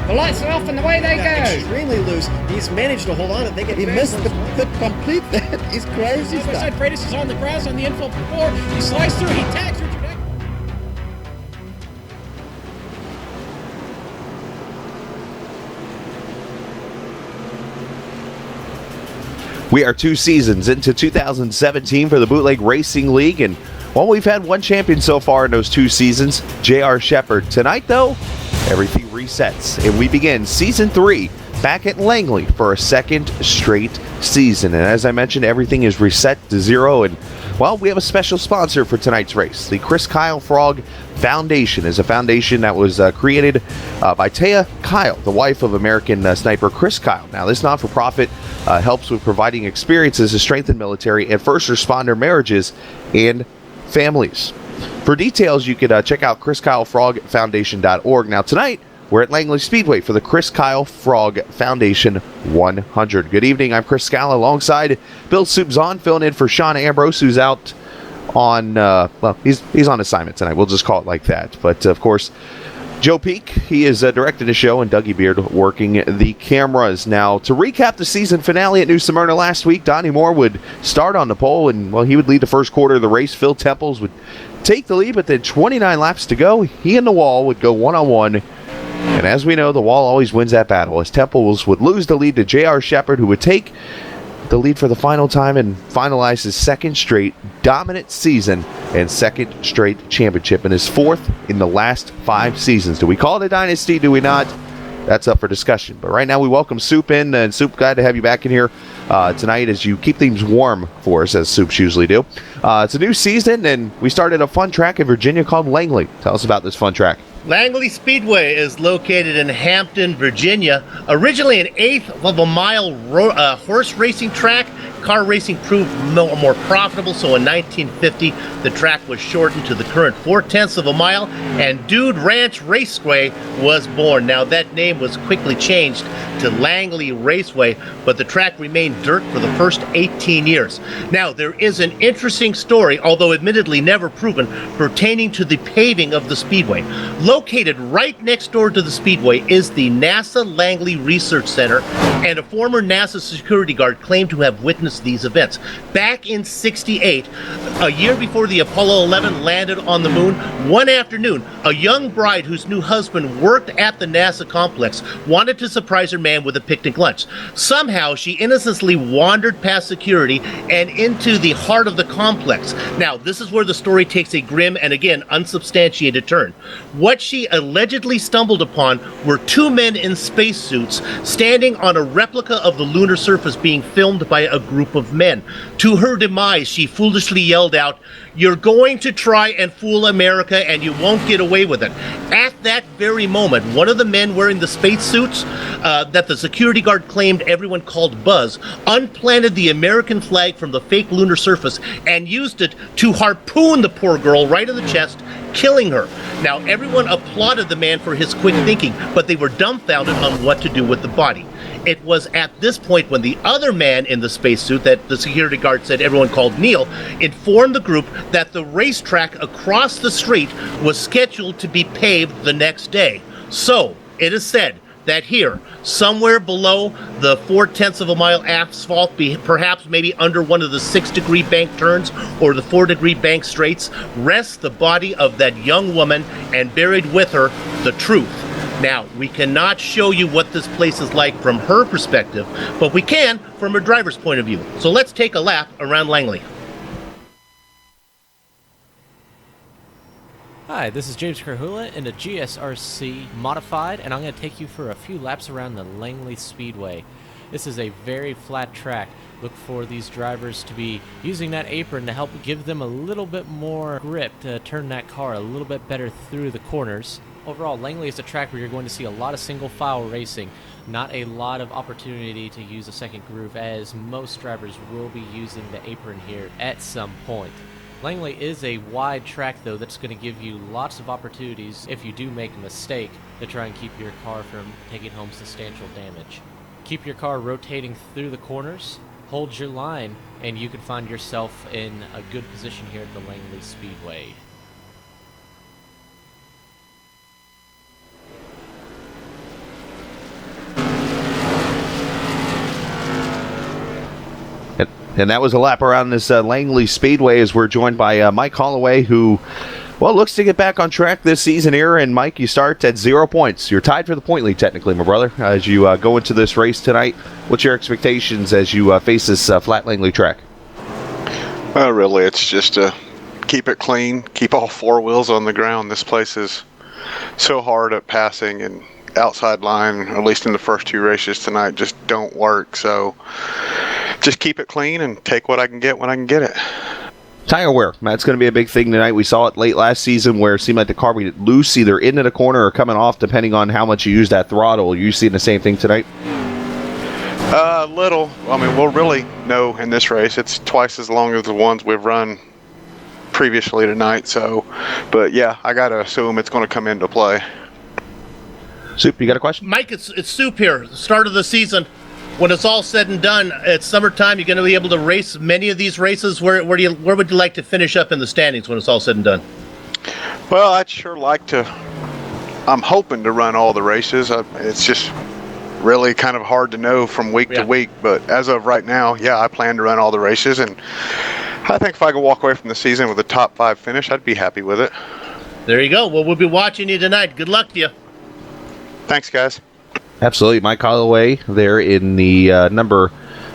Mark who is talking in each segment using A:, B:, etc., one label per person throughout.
A: The lights are off and away they go.
B: Extremely loose. He's managed to hold on. I think
C: He missed the complete. That is crazy stuff.
A: Side Freitas is on the grass on the infield floor. He slides through. He tags Richard Eck.
D: We are 2 seasons into 2017 for the Bootleg Racing League, and while we've had one champion so far in those 2 seasons, J.R. Shepard. Tonight, though, everything resets, and we begin Season 3 back at Langley for a second straight season. And as I mentioned, everything is reset to zero, and, well, we have a special sponsor for tonight's race. The Chris Kyle Frog Foundation is a foundation that was created by Taya Kyle, the wife of American sniper Chris Kyle. Now, this not-for-profit helps with providing experiences to strengthen military and first responder marriages and families. For details, you can check out chriskylefrogfoundation.org. Now, tonight, we're at Langley Speedway for the Chris Kyle Frog Foundation 100. Good evening, I'm Chris Scala alongside Bill Soupzon, filling in for Sean Ambrose, who's out on, he's on assignment tonight. We'll just call it like that. But, of course, Joe Peak, he is directing the show, and Dougie Beard working the cameras. Now, to recap the season finale at New Smyrna last week, Donnie Moore would start on the pole, and, well, he would lead the first quarter of the race. Phil Temples would take the lead, but then 29 laps to go, he and the Wall would go one-on-one. And as we know, the Wall always wins that battle, as Temples would lose the lead to J.R. Shepard, who would take the lead for the final time and finalize his second straight dominant season and second straight championship, and his fourth in the last 5 seasons. Do we call it a dynasty? Do we not? That's up for discussion. But right now we welcome Soup in, and Soup, glad to have you back in here tonight as you keep things warm for us, as Soups usually do. It's a new season, and we started a fun track in Virginia called Langley. Tell us about this fun track.
E: Langley Speedway is located in Hampton, Virginia. Originally an eighth of a mile horse racing track, car racing proved more profitable, so in 1950 the track was shortened to the current 4/10 of a mile, and Dude Ranch Raceway was born. Now that name was quickly changed to Langley Raceway, but the track remained dirt for the first 18 years. Now there is an interesting story, although admittedly never proven, pertaining to the paving of the speedway. Located right next door to the speedway is the NASA Langley Research Center, and a former NASA security guard claimed to have witnessed these events. Back in '68, a year before the Apollo 11 landed on the moon, one afternoon, a young bride whose new husband worked at the NASA complex wanted to surprise her man with a picnic lunch. Somehow, she innocently wandered past security and into the heart of the complex. Now, this is where the story takes a grim and, again, unsubstantiated turn. What she allegedly stumbled upon were 2 men in spacesuits standing on a replica of the lunar surface being filmed by a group of men. To her demise, she foolishly yelled out, "You're going to try and fool America and you won't get away with it." At that very moment, one of the men wearing the spacesuits that the security guard claimed everyone called Buzz unplanted the American flag from the fake lunar surface and used it to harpoon the poor girl right in the chest, killing her. Now, everyone applauded the man for his quick thinking, but they were dumbfounded on what to do with the body. It was at this point when the other man in the spacesuit that the security guard said everyone called Neil informed the group that the racetrack across the street was scheduled to be paved the next day. So, it is said that here, somewhere below the 4/10 of a mile asphalt, perhaps maybe under one of the 6-degree bank turns or the 4-degree bank straights, rests the body of that young woman, and buried with her, the truth. Now, we cannot show you what this place is like from her perspective, but we can from a driver's point of view. So let's take a lap around Langley.
F: Hi, this is James Carhula in a GSRC Modified, and I'm going to take you for a few laps around the Langley Speedway. This is a very flat track. Look for these drivers to be using that apron to help give them a little bit more grip to turn that car a little bit better through the corners. Overall, Langley is a track where you're going to see a lot of single file racing, not a lot of opportunity to use a second groove, as most drivers will be using the apron here at some point. Langley is a wide track, though, that's going to give you lots of opportunities, if you do make a mistake, to try and keep your car from taking home substantial damage. Keep your car rotating through the corners, hold your line, and you can find yourself in a good position here at the Langley Speedway.
D: And that was a lap around this Langley Speedway as we're joined by Mike Holloway, who, well, looks to get back on track this season here. And, Mike, you start at 0 points. You're tied for the point lead, technically, my brother, as you go into this race tonight. What's your expectations as you face this flat Langley track?
G: Well, really, it's just to keep it clean, keep all four wheels on the ground. This place is so hard at passing, and outside line, at least in the first two races tonight, just don't work. So just keep it clean and take what I can get when I can get it.
D: Tire wear, that's going to be a big thing tonight. We saw it late last season where it seemed like the car would get loose either into the corner or coming off, depending on how much you use that throttle. Are you seeing the same thing tonight?
G: Little. I mean, we'll really know in this race. It's twice as long as the ones we've run previously tonight. So, but yeah, I got to assume it's going to come into play.
D: Soup, you got a question?
E: Mike, it's Soup here. Start of the season. When it's all said and done, it's summertime. You're going to be able to race many of these races. Where would you like to finish up in the standings when it's all said and done?
G: Well, I'd sure like to. I'm hoping to run all the races. It's just really kind of hard to know from week to week. But as of right now, yeah, I plan to run all the races. And I think if I could walk away from the season with a top 5 finish, I'd be happy with it.
E: There you go. Well, we'll be watching you tonight. Good luck to you.
G: Thanks, guys.
D: Absolutely. Mike Holloway there in the number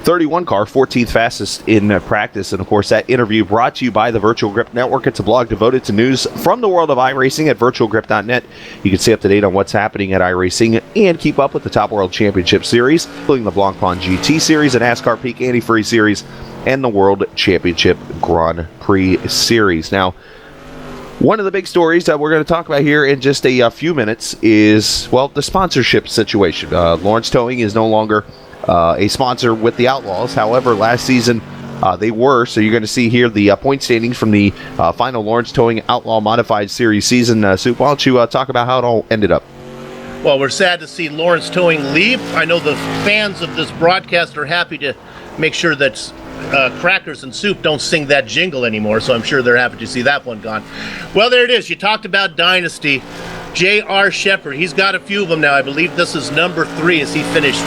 D: 31 car, 14th fastest in practice. And, of course, that interview brought to you by the Virtual Grip Network. It's a blog devoted to news from the world of iRacing at virtualgrip.net. You can stay up to date on what's happening at iRacing and keep up with the Top World Championship Series, including the Blanc Pond GT Series, the NASCAR Peak Antifreeze Series, and the World Championship Grand Prix Series. Now, one of the big stories that we're going to talk about here in just a few minutes is, well, the sponsorship situation. Lawrence Towing is no longer a sponsor with the Outlaws. However, last season they were. So you're going to see here the point standings from the final Lawrence Towing Outlaw Modified Series season. Soup, why don't you talk about how it all ended up?
E: Well, we're sad to see Lawrence Towing leave. I know the fans of this broadcast are happy to make sure that Crackers and Soup don't sing that jingle anymore, so I'm sure they're happy to see that one gone. Well, there it is. You talked about Dynasty. J.R. Shepard, he's got a few of them now. I believe this is number 3 as he finished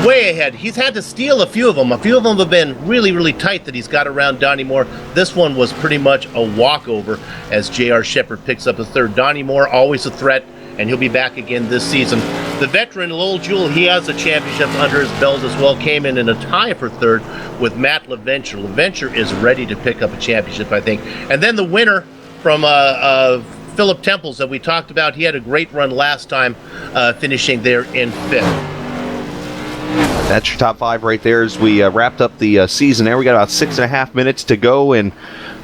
E: way ahead. He's had to steal a few of them. A few of them have been really, really tight that he's got around Donnie Moore. This one was pretty much a walkover as J.R. Shepard picks up a third. Donnie Moore, always a threat, and he'll be back again this season. The veteran, Lowell Jewell, he has a championship under his belt as well. Came in a tie for third with Matt LaVenture. LaVenture is ready to pick up a championship, I think. And then the winner from Philip Temples that we talked about, he had a great run last time, finishing there in 5th.
D: That's your top 5 right there as we wrapped up the season there. We got about 6.5 minutes to go. And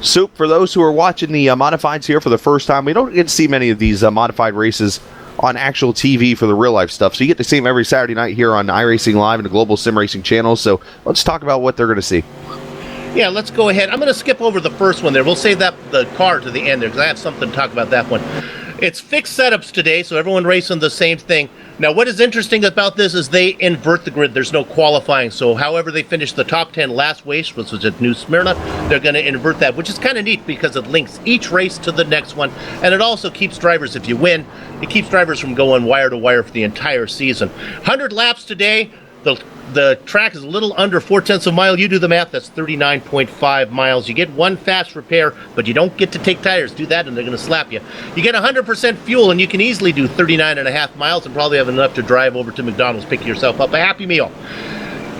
D: Soup, for those who are watching the modifieds here for the first time, we don't get to see many of these modified races on actual TV for the real life stuff. So you get to see them every Saturday night here on iRacing Live and the Global Sim Racing channel. So let's talk about what they're going to see.
E: Yeah, let's go ahead. I'm going to skip over the first one there. We'll save the car to the end there because I have something to talk about that one. It's fixed setups today, so everyone racing the same thing. Now, what is interesting about this is they invert the grid. There's no qualifying. So however they finish the top 10 last race, which was at New Smyrna, they're going to invert that, which is kind of neat because it links each race to the next one. And it also keeps drivers, if you win, it keeps drivers from going wire to wire for the entire season. 100 laps today. The track is a little under 0.4 of a mile. You do the math, that's 39.5 miles. You get one fast repair, but you don't get to take tires. Do that and they're going to slap you. You get 100% fuel, and you can easily do 39.5 miles and probably have enough to drive over to McDonald's, pick yourself up a Happy Meal.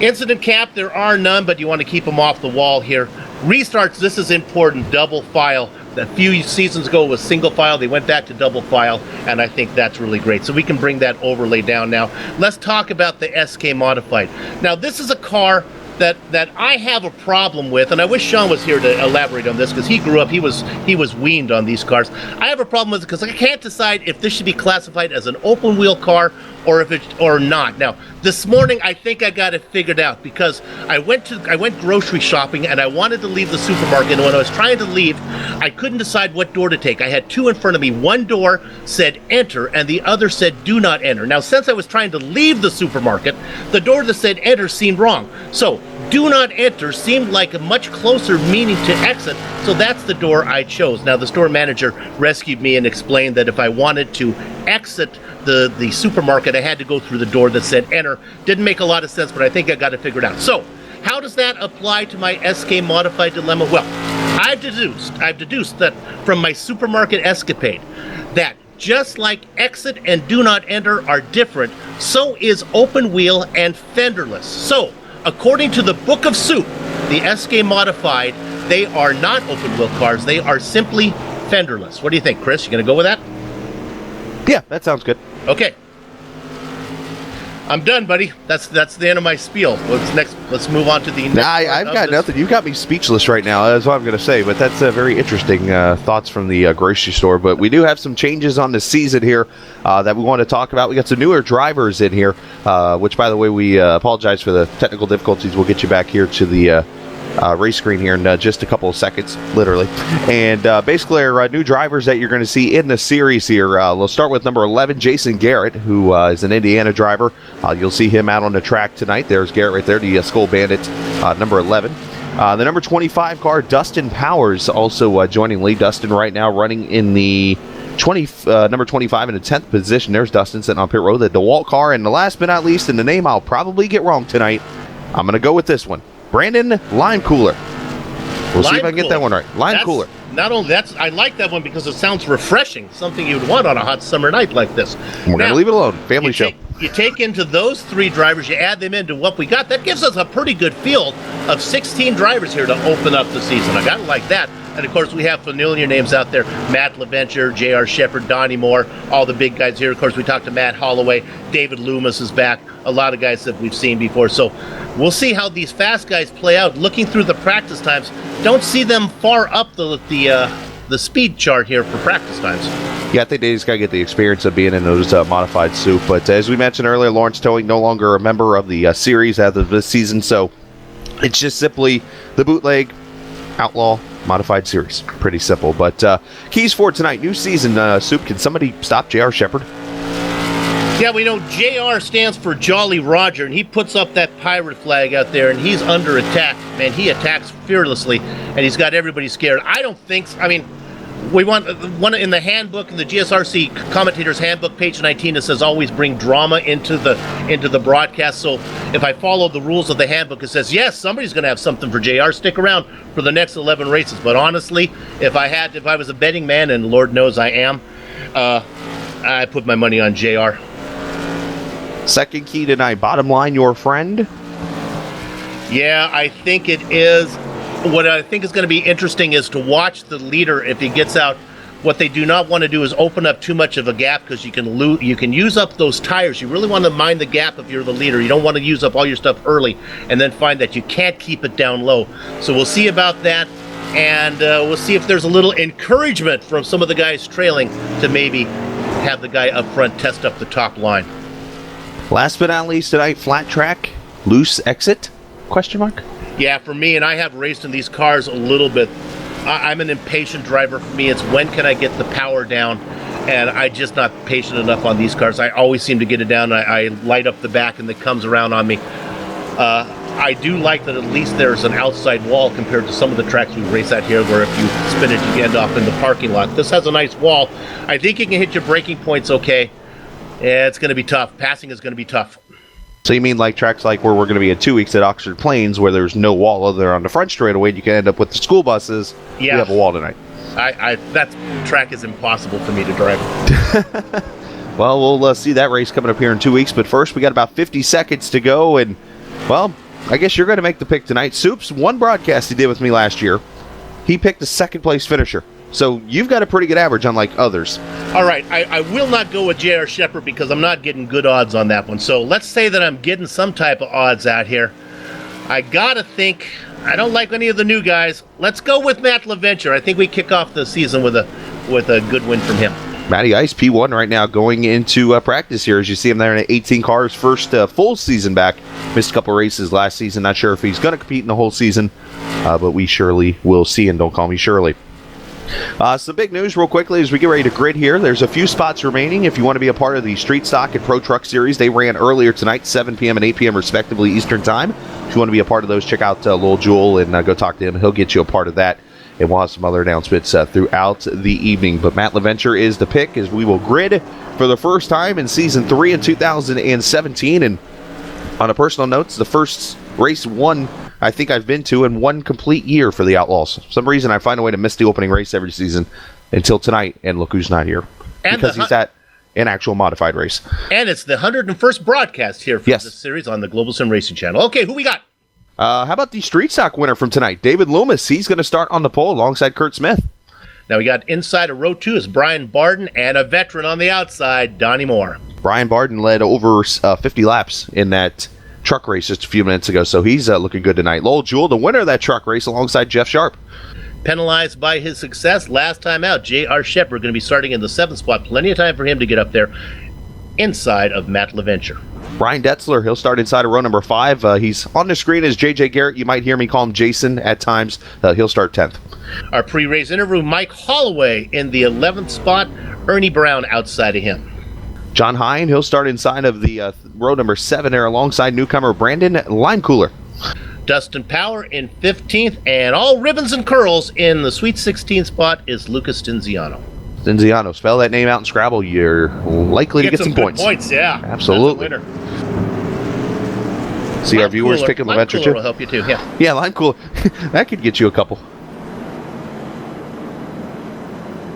E: Incident cap, there are none, but you want to keep them off the wall here. Restarts, this is important, double file. A few seasons ago it was single file. They went back to double file, and I think that's really great. So we can bring that overlay down now. Let's talk about the SK Modified. Now, this is a car that I have a problem with, and I wish Sean was here to elaborate on this because he grew up, he was weaned on these cars. I have a problem with it because I can't decide if this should be classified as an open wheel car or not. Now, this morning I think I got it figured out because I went grocery shopping and I wanted to leave the supermarket, and when I was trying to leave, I couldn't decide what door to take. I had two in front of me. One door said enter and the other said do not enter. Now, since I was trying to leave the supermarket, the door that said enter seemed wrong. So do not enter seemed like a much closer meaning to exit, so that's the door I chose. Now, the store manager rescued me and explained that if I wanted to exit the supermarket, I had to go through the door that said enter. Didn't make a lot of sense, but I think I got it figured out. So How does that apply to my SK modified dilemma? Well, I've deduced that from my supermarket escapade that just like exit and do not enter are different, so is open wheel and fenderless. So, according to the Book of Soup, the SK modified, they are not open wheel cars. They are simply fenderless. What do you think, Chris? You gonna go with that?
D: Yeah, that sounds good.
E: Okay. I'm done, buddy. That's the end of my spiel. Let's move on to the next.
D: I've got nothing. You've got me speechless right now. That's what I'm going to say. But that's very interesting thoughts from the grocery store. But we do have some changes on the season here that we want to talk about. We got some newer drivers in here, which, by the way, we apologize for the technical difficulties. We'll get you back here to the race screen here in just a couple of seconds, literally. And basically our new drivers that you're going to see in the series here. We'll start with number 11, Jason Garrett, who is an Indiana driver. You'll see him out on the track tonight. There's Garrett right there, the Skull Bandit, number 11. The number 25 car, Dustin Powers, also joining Lee. Dustin right now running in the number 25 in the 10th position. There's Dustin sitting on pit road. The DeWalt car, and the last but not least, in the name I'll probably get wrong tonight, I'm going to go with this one. Brandon Lime Cooler. We'll see if I can get that one right. Lime Cooler.
E: Not only that's, I like that one because it sounds refreshing, something you'd want on a hot summer night like this.
D: We're going to leave it alone. Family show.
E: You take into those three drivers, you add them into what we got, that gives us a pretty good field of 16 drivers here to open up the season. I got to like that. And, of course, we have familiar names out there. Matt LaVenture, J.R. Shepard, Donnie Moore, all the big guys here. Of course, we talked to Matt Holloway. David Loomis is back. A lot of guys that we've seen before. So we'll see how these fast guys play out. Looking through the practice times, don't see them far up the speed chart here for practice times.
D: Yeah, I think they just got to get the experience of being in those modified soup. But as we mentioned earlier, Lawrence Towing no longer a member of the series as of this season. So it's just simply the Bootleg Outlaw modified series. Pretty simple. But keys for tonight, new season soup. Can somebody stop J.R. Shepard?
E: Yeah, we know JR stands for Jolly Roger, and he puts up that pirate flag out there, and he's under attack. Man, he attacks fearlessly, and he's got everybody scared. I don't think, we want one in the handbook, in the GSRC commentator's handbook, page 19, it says always bring drama into the broadcast. So if I follow the rules of the handbook, it says, yes, somebody's going to have something for JR. Stick around for the next 11 races. But honestly, if I was a betting man, and Lord knows I am, I put my money on JR.
D: Second key tonight, bottom line, your friend?
E: Yeah, I think it is. What I think is going to be interesting is to watch the leader if he gets out. What they do not want to do is open up too much of a gap because you can use up those tires. You really want to mind the gap if you're the leader. You don't want to use up all your stuff early and then find that you can't keep it down low. So we'll see about that, and we'll see if there's a little encouragement from some of the guys trailing to maybe have the guy up front test up the top line.
D: Last but not least tonight, flat track, loose exit, question mark?
E: Yeah, for me, and I have raced in these cars a little bit. I'm an impatient driver. For me, it's when can I get the power down, and I'm just not patient enough on these cars. I always seem to get it down. I light up the back, and it comes around on me. I do like that at least there's an outside wall compared to some of the tracks we race at here, where if you spin it, you end up in the parking lot. This has a nice wall. I think you can hit your braking points okay. Yeah, it's going to be tough. Passing is going to be tough.
D: So you mean like tracks like where we're going to be in 2 weeks at Oxford Plains, where there's no wall other on the front straightaway, and you can end up with the school buses. Yeah. You have a wall tonight.
E: That track is impossible for me to drive.
D: Well, we'll see that race coming up here in 2 weeks. But first, we got about 50 seconds to go. And, well, I guess you're going to make the pick tonight. Soups, one broadcast he did with me last year, he picked a second-place finisher. So you've got a pretty good average, unlike others.
E: All right, I will not go with J.R. Shepard because I'm not getting good odds on that one. So let's say that I'm getting some type of odds out here. I got to think, I don't like any of the new guys. Let's go with Matt LaVenture. I think we kick off the season with a good win from him.
D: Matty Ice, P1 right now, going into practice here. As you see him there in 18 cars, first full season back. Missed a couple races last season. Not sure if he's going to compete in the whole season, but we surely will see, and don't call me Shirley. Some big news real quickly as we get ready to grid here. There's a few spots remaining if you want to be a part of the Street Stock and Pro Truck Series. They ran earlier tonight, 7 p.m. and 8 p.m. respectively Eastern Time. If you want to be a part of those, check out Lil Jewel and go talk to him. He'll get you a part of that. And we'll have some other announcements throughout the evening. But Matt LaVenture is the pick as we will grid for the first time in Season 3 in 2017. And on a personal note, it's the first race won I think I've been to in one complete year for the Outlaws. For some reason, I find a way to miss the opening race every season until tonight, and look who's not here.
E: And
D: because he's at an actual modified race.
E: And it's the 101st broadcast here for
D: Yes.
E: this series on the Global Sim Racing Channel. Okay, who we got?
D: How about the street stock winner from tonight, David Loomis? He's going to start on the pole alongside Kurt Smith.
E: Now we got inside of row 2 is Brian Barden, and a veteran on the outside, Donnie Moore.
D: Brian Barden led over 50 laps in that truck race just a few minutes ago, so he's looking good tonight. Lowell Jewell, the winner of that truck race, alongside Jeff Sharp.
E: Penalized by his success last time out, J.R. Shepard going to be starting in the 7th spot. Plenty of time for him to get up there inside of Matt LaVenture.
D: Brian Detzler, he'll start inside of row number 5. He's on the screen as J.J. Garrett. You might hear me call him Jason at times. He'll start 10th.
E: Our pre-race interview, Mike Holloway in the 11th spot, Ernie Brown outside of him.
D: John Hine, he'll start inside of the row number 7 there alongside newcomer Brandon Limecooler.
E: Dustin Power in 15th, and all ribbons and curls in the Sweet 16 spot is Lucas Stinziano.
D: Stinziano, spell that name out in Scrabble. You're likely to get some
E: good
D: points.
E: Yeah,
D: absolutely.
E: That's a winner.
D: See our viewers picking LaVenture too.
E: Will help you too. Yeah.
D: Yeah, Limecooler. That could get you a couple.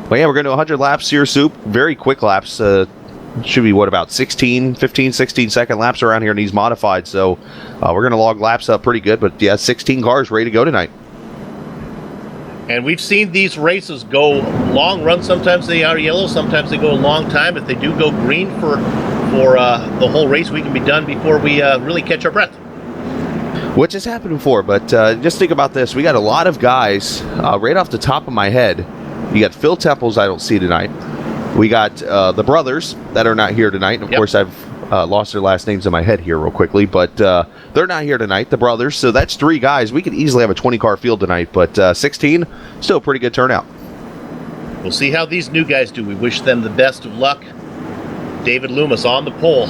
D: Well, yeah, we're going to 100 laps here, Soup. Very quick laps. Should be, about 15, 16 second laps around here in these modified. So we're going to log laps up pretty good. But, yeah, 16 cars ready to go tonight.
E: And we've seen these races go long run. Sometimes they are yellow. Sometimes they go a long time. If they do go green for the whole race, we can be done before we really catch our breath.
D: Which has happened before. But just think about this. We got a lot of guys right off the top of my head. You got Phil Temples I don't see tonight. We got the brothers that are not here tonight. And of course, I've lost their last names in my head here real quickly. But they're not here tonight, the brothers. So that's 3 guys. We could easily have a 20-car field tonight. But 16, still a pretty good turnout.
E: We'll see how these new guys do. We wish them the best of luck. David Loomis on the pole.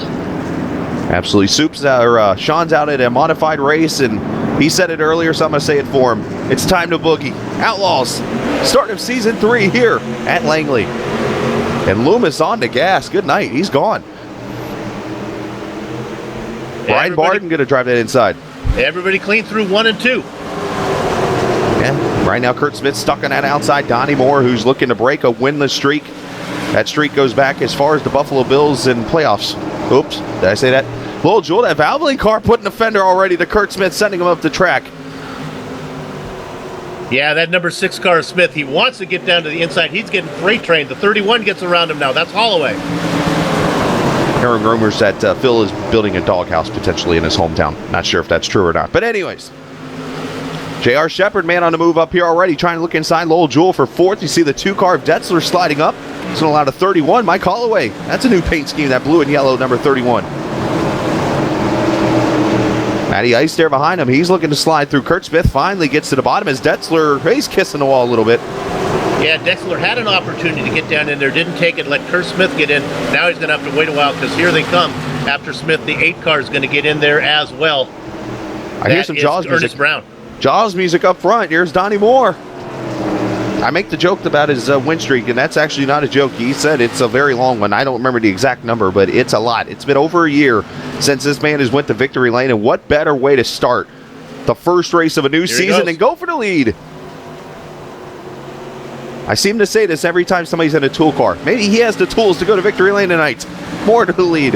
D: Absolutely. Sean's out at a modified race, and he said it earlier, so I'm going to say it for him. It's time to boogie. Outlaws, start of season 3 here at Langley. And Loomis on the gas. Good night. He's gone. Brian Barden going to drive that inside.
E: Everybody clean through 1 and 2.
D: Yeah. Right now, Kurt Smith stuck on that outside. Donnie Moore, who's looking to break a winless streak. That streak goes back as far as the Buffalo Bills in playoffs. Oops, did I say that? Lowell Jewell, that Valvoline car putting a fender already to Kurt Smith, sending him up the track.
E: Yeah, that number 6 car, Smith, he wants to get down to the inside. He's getting freight trained. The 31 gets around him now. That's Holloway.
D: Hearing rumors that Phil is building a doghouse potentially in his hometown. Not sure if that's true or not. But anyways, J.R. Shepard, man on the move up here already, trying to look inside. Lowell Jewell for 4th. You see the 2-car of Detzler sliding up. It's going to allow to 31. Mike Holloway. That's a new paint scheme, that blue and yellow, number 31. Matty Ice there behind him. He's looking to slide through. Kurt Smith finally gets to the bottom as Detzler, he's kissing the wall a little bit.
E: Yeah, Detzler had an opportunity to get down in there, didn't take it, let Kurt Smith get in. Now he's going to have to wait a while because here they come. After Smith, the 8 car is going to get in there as well.
D: I hear some Jaws music.
E: Ernest Brown.
D: Jaws music up front. Here's Donnie Moore. I make the joke about his win streak, and that's actually not a joke. He said it's a very long one. I don't remember the exact number, but it's a lot. It's been over a year since this man has went to victory lane, and what better way to start the first race of a new season than go for the lead? I seem to say this every time somebody's in a tool car. Maybe he has the tools to go to victory lane tonight. More to the lead.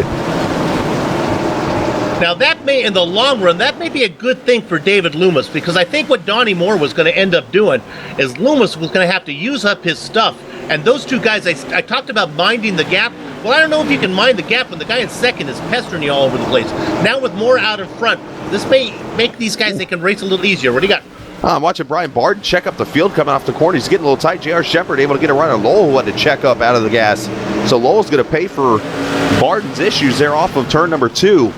E: Now that may, in the long run, that may be a good thing for David Loomis, because I think what Donnie Moore was going to end up doing is Loomis was going to have to use up his stuff. And those 2 guys, I talked about minding the gap. Well, I don't know if you can mind the gap when the guy in second is pestering you all over the place. Now with Moore out in front, this may make these guys, they can race a little easier. What do you got?
D: I'm watching Brian Barden check up the field coming off the corner. He's getting a little tight. J.R. Shepard able to get a run on Lowell, who had to check up out of the gas. So Lowell's going to pay for Barden's issues there off of turn number 2.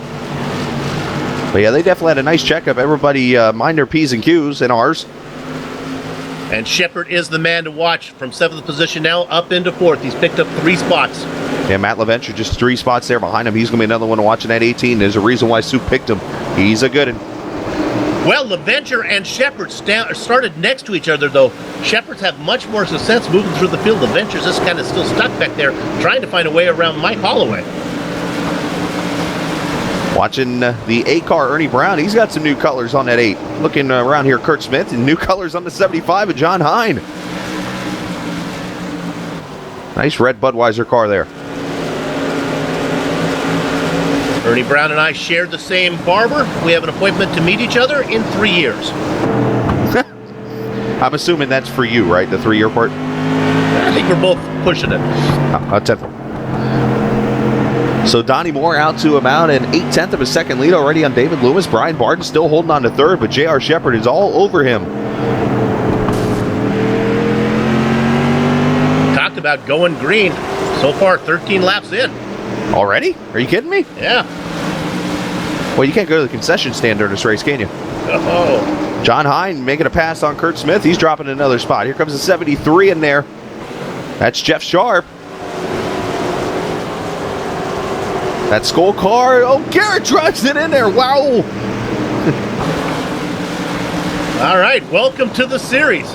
D: But yeah, they definitely had a nice checkup. Everybody mind their P's and Q's and R's.
E: And Shepard is the man to watch from 7th position now up into 4th. He's picked up 3 spots.
D: Yeah, Matt LaVenture just 3 spots there behind him. He's going to be another one to watch in that 18. There's a reason why Sue picked him. He's a good one.
E: Well, LaVenture and Shepard started next to each other, though. Shepard's have much more success moving through the field. LaVenture's just kind of still stuck back there, trying to find a way around Mike Holloway.
D: Watching the 8 car, Ernie Brown. He's got some new colors on that 8. Looking around here, Kurt Smith, and new colors on the 75 of John Hine. Nice red Budweiser car there.
E: Ernie Brown and I shared the same barber. We have an appointment to meet each other in 3 years.
D: I'm assuming that's for you, right? The 3-year part?
E: I think we're both pushing it.
D: Tenth. So Donnie Moore out to about an 8/10 of a second lead already on David Loomis. Brian Barton still holding on to third, but J.R. Shepard is all over him.
E: Talked about going green. So far, 13 laps in.
D: Already? Are you kidding me?
E: Yeah.
D: Well, you can't go to the concession stand during this race, can you?
E: Oh.
D: John Hine making a pass on Kurt Smith. He's dropping another spot. Here comes the 73 in there. That's Jeff Sharp. That Skull car. Oh, Garrett drives it in there. Wow.
E: All right. Welcome to the series.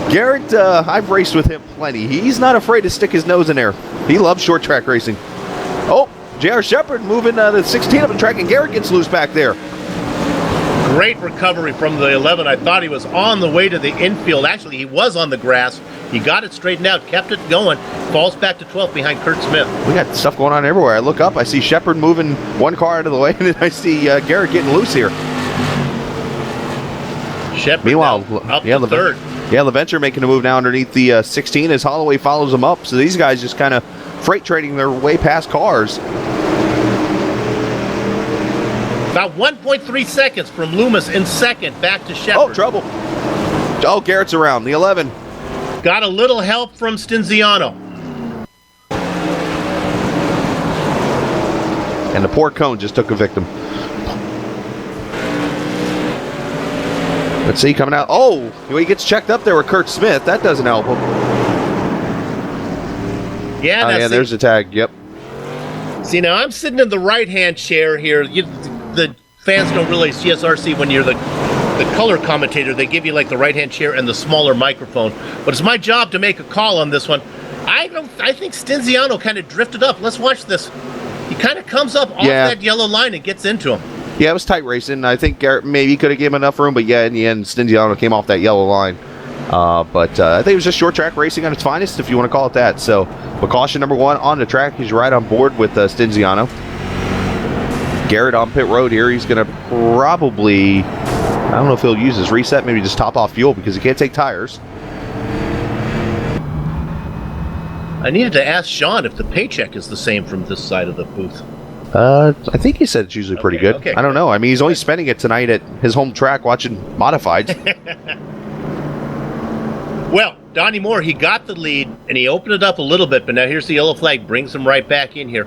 D: Garrett, I've raced with him plenty. He's not afraid to stick his nose in there. He loves short track racing. Oh, J.R. Shepard moving the 16 up the track, and Garrett gets loose back there.
E: Great recovery from the 11. I thought he was on the way to the infield. Actually, he was on the grass. He got it straightened out, kept it going, falls back to 12th behind Kurt Smith.
D: We got stuff going on everywhere. I look up, I see Shepard moving one car out of the way, and then I see Garrett getting loose here.
E: Shepard
D: meanwhile,
E: up to third.
D: Yeah, LaVenture making a move now underneath the 16 as Holloway follows them up. So these guys just kind of freight trading their way past cars.
E: About 1.3 seconds from Loomis in second, back to Shepard.
D: Oh, trouble. Oh, Garrett's around, the 11.
E: Got a little help from Stinziano.
D: And the poor cone just took a victim. Let's see, coming out. Oh, he gets checked up there with Kurt Smith. That doesn't help him.
E: Yeah,
D: yeah, there's the tag. Yep.
E: See, now I'm sitting in the right-hand chair here. The fans don't realize GSRC, when you're the color commentator, they give you like the right-hand chair and the smaller microphone. But it's my job to make a call on this one. I think Stinziano kind of drifted up. Let's watch this. He kind of comes up off that yellow line and gets into him.
D: Yeah, it was tight racing. I think Garrett maybe could have given him enough room, but yeah, in the end, Stinziano came off that yellow line. But I think it was just short track racing on its finest, if you want to call it that. So, but caution number 1 on the track. He's right on board with Stinziano. Garrett on pit road here. He's going to probably, I don't know if he'll use his reset, maybe just top off fuel because he can't take tires.
E: I needed to ask Sean if the paycheck is the same from this side of the booth.
D: I think he said it's usually pretty good.
E: Okay,
D: I don't know. I mean, he's only spending it tonight at his home track watching modifieds.
E: Well, Donnie Moore, he got the lead, and he opened it up a little bit, but now here's the yellow flag, brings him right back in here.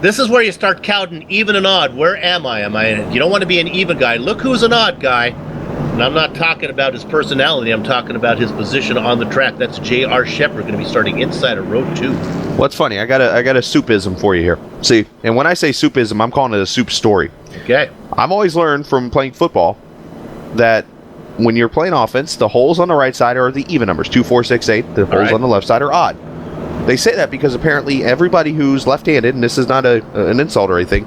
E: This is where you start counting even and odd. Where am I? You don't want to be an even guy. Look who's an odd guy. And I'm not talking about his personality. I'm talking about his position on the track. That's J.R. Shepard, going to be starting inside of row 2.
D: What's funny, I got a soupism for you here. See, and when I say soupism, I'm calling it a soup story.
E: Okay.
D: I've always learned from playing football that when you're playing offense, the holes on the right side are the even numbers, 2, 4, 6, 8. The holes on the left side are odd. They say that because apparently everybody who's left-handed, and this is not an insult or anything,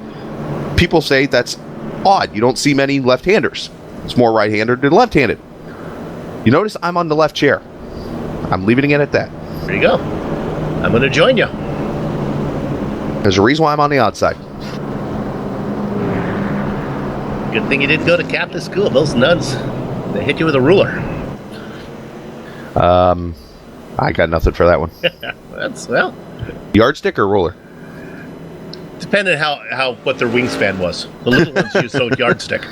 D: people say that's odd. You don't see many left-handers. It's more right-handed than left-handed. You notice I'm on the left chair. I'm leaving it at that.
E: There you go. I'm going to join you.
D: There's a reason why I'm on the outside.
E: Good thing you didn't go to Catholic school. Those nuns, they hit you with a ruler.
D: I got nothing for that one.
E: Well.
D: Yardstick or ruler?
E: Depending on what their wingspan was. The little ones use a yardstick.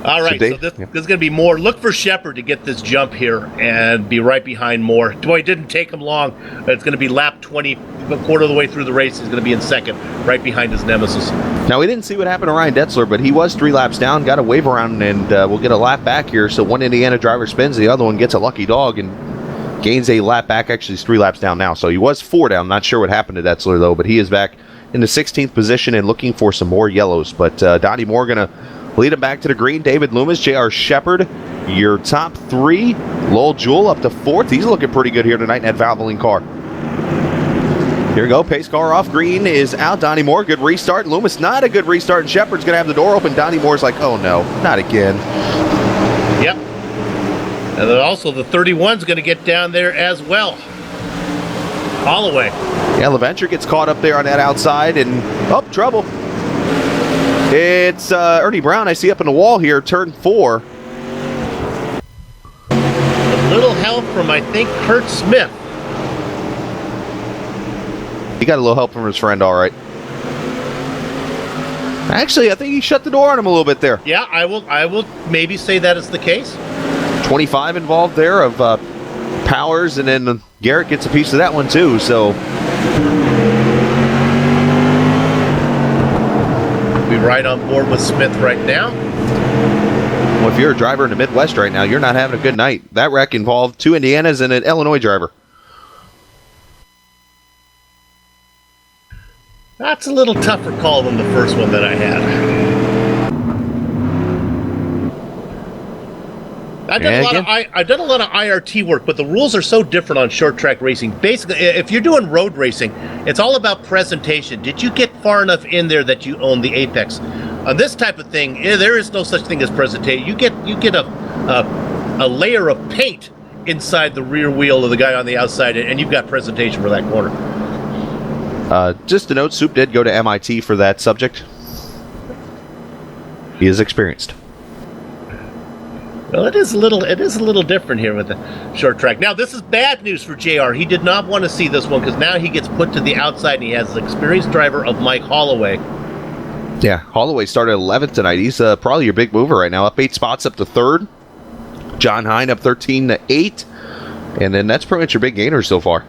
E: All right, so this is going to be Moore. Look for Shepard to get this jump here and be right behind Moore. Boy, it didn't take him long. It's going to be lap 20, a quarter of the way through the race. He's going to be in second, right behind his nemesis.
D: Now, we didn't see what happened to Ryan Detzler, but he was 3 laps down, got a wave around, and we'll get a lap back here. So one Indiana driver spins, the other one gets a lucky dog and gains a lap back. Actually, he's 3 laps down now. So he was 4 down. Not sure what happened to Detzler, though, but he is back in the 16th position and looking for some more yellows. But Donnie Moore going to lead him back to the green. David Loomis, J.R. Shepard, your top 3. Lowell Jewell up to 4th. He's looking pretty good here tonight in that Valvoline car. Here we go. Pace car off. Green is out. Donnie Moore, good restart. Loomis, not a good restart. And Shepard's going to have the door open. Donnie Moore's like, oh no, not again.
E: Yep. And then also the 31's going to get down there as well. Holloway.
D: Yeah, LaVenture gets caught up there on that outside and, oh, trouble. It's Ernie Brown I see up in the wall here, turn 4.
E: A little help from, I think, Kurt Smith.
D: He got a little help from his friend, all right. Actually, I think he shut the door on him a little bit there.
E: Yeah, I will maybe say that is the case.
D: 25 involved there of Powers, and then Garrett gets a piece of that one too, so.
E: We ride on board with Smith right now.
D: Well, if you're a driver in the Midwest right now, you're not having a good night. That wreck involved 2 Indianas and an Illinois driver.
E: That's a little tougher call than the first one that I had. I've done a lot of IRT work, but the rules are so different on short track racing. Basically, if you're doing road racing, it's all about presentation. Did you get far enough in there that you own the apex? On this type of thing, there is no such thing as presentation. You get a layer of paint inside the rear wheel of the guy on the outside, and you've got presentation for that corner.
D: Just a note, Soup did go to MIT for that subject. He is experienced.
E: Well, it is a little different here with the short track. Now, this is bad news for JR. He did not want to see this one because now he gets put to the outside and he has the experienced driver of Mike Holloway.
D: Yeah, Holloway started 11th tonight. He's probably your big mover right now. Up 8 spots up to 3rd. John Hine up 13 to 8. And then that's pretty much your big gainer so far.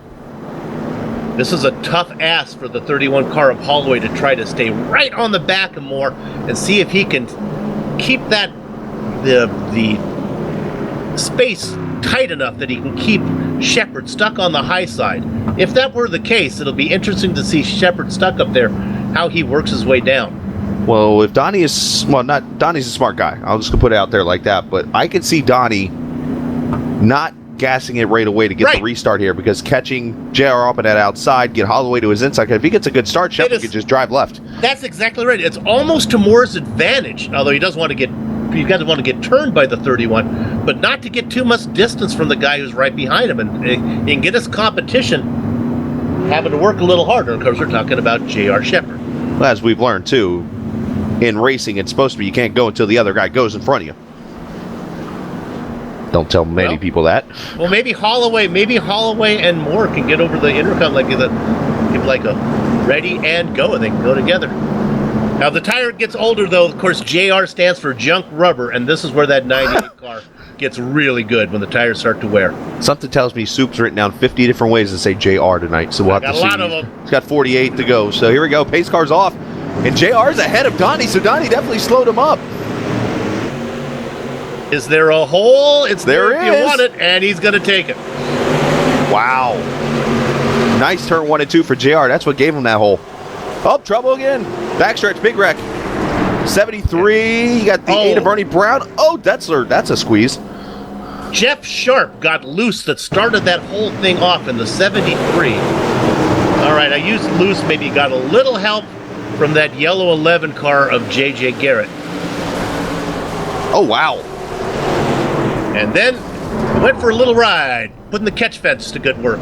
E: This is a tough ask for the 31 car of Holloway to try to stay right on the back of Moore and see if he can keep that the space tight enough that he can keep Shepard stuck on the high side. If that were the case, it'll be interesting to see Shepard stuck up there, how he works his way down.
D: Well, if Donnie is, Donnie's a smart guy. I'll just put it out there like that. But I could see Donnie not gassing it right away to get the restart here, because catching JR up at that outside, get Holloway to his inside. If he gets a good start, Shepard could just drive left.
E: That's exactly right. It's almost to Moore's advantage, although he doesn't want to get turned by the 31, but not to get too much distance from the guy who's right behind him, and he can get his competition having to work a little harder. Of course, we're talking about J.R. Shepard.
D: Well, as we've learned too, in racing, it's supposed to be you can't go until the other guy goes in front of you. Don't tell many people that.
E: Well, maybe Holloway and Moore can get over the intercom give like a ready and go, and they can go together. Now, the tire gets older, though. Of course, JR stands for junk rubber, and this is where that 98 car gets really good when the tires start to wear.
D: Something tells me Soup's written down 50 different ways to say JR tonight, so we'll have to see.
E: Got a lot of them.
D: He's got 48 to go, so here we go. Pace car's off, and JR's ahead of Donnie, so Donnie definitely slowed him up.
E: Is there a hole? It's there if
D: is.
E: You want it, and he's going to take it.
D: Wow. Nice turn 1 and 2 for JR. That's what gave him that hole. Oh, trouble again. Backstretch, big wreck. 73. You got the 8 of Ernie Brown. Oh, that's a squeeze.
E: Jeff Sharp got loose that started that whole thing off in the 73. All right, I used loose, maybe got a little help from that yellow 11 car of J.J. Garrett.
D: Oh, wow.
E: And then went for a little ride, putting the catch fence to good work.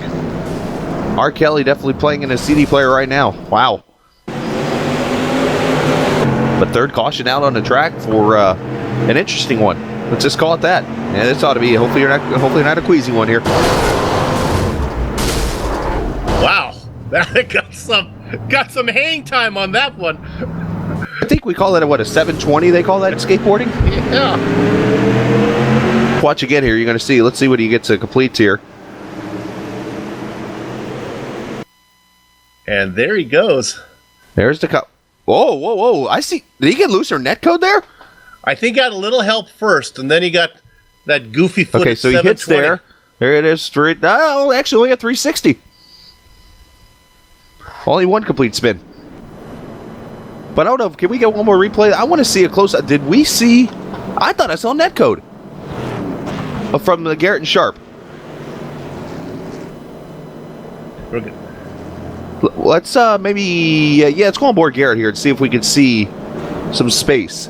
D: R. Kelly definitely playing in a CD player right now. Wow. But third caution out on the track for an interesting one. Let's just call it that. And this ought to be hopefully not a queasy one here.
E: Wow, that got some hang time on that one.
D: I think we call it a 720. They call that in skateboarding.
E: Yeah.
D: Watch again here. You're going to see. Let's see what he gets to complete here.
E: And there he goes.
D: There's the cup. Whoa. I see. Did he get looser net code there?
E: I think he got a little help first, and then he got that goofy foot.
D: Okay, so he hits there. There it is. Straight. Oh, actually only at 360. Only one complete spin. But I don't know. Can we get one more replay? I want to see a close up. Did we see? I thought I saw net code from the Garrett and Sharp.
E: We're good.
D: Let's maybe, yeah, let's go on board Garrett here and see if we can see some space.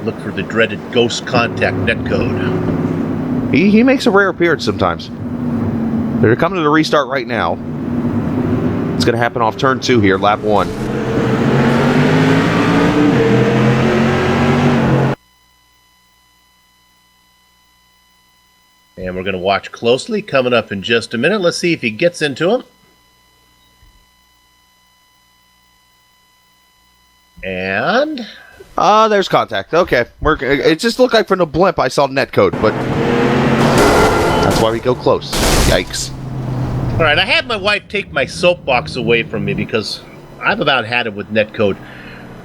E: Look for the dreaded ghost contact netcode.
D: He makes a rare appearance sometimes. They're coming to the restart right now. It's going to happen off turn 2 here, lap 1.
E: And we're going to watch closely coming up in just a minute. Let's see if he gets into him. And
D: there's contact. Okay. It just looked like from the blimp I saw netcode, but that's why we go close. Yikes.
E: all right, I had my wife take my soapbox away from me because I've about had it with netcode.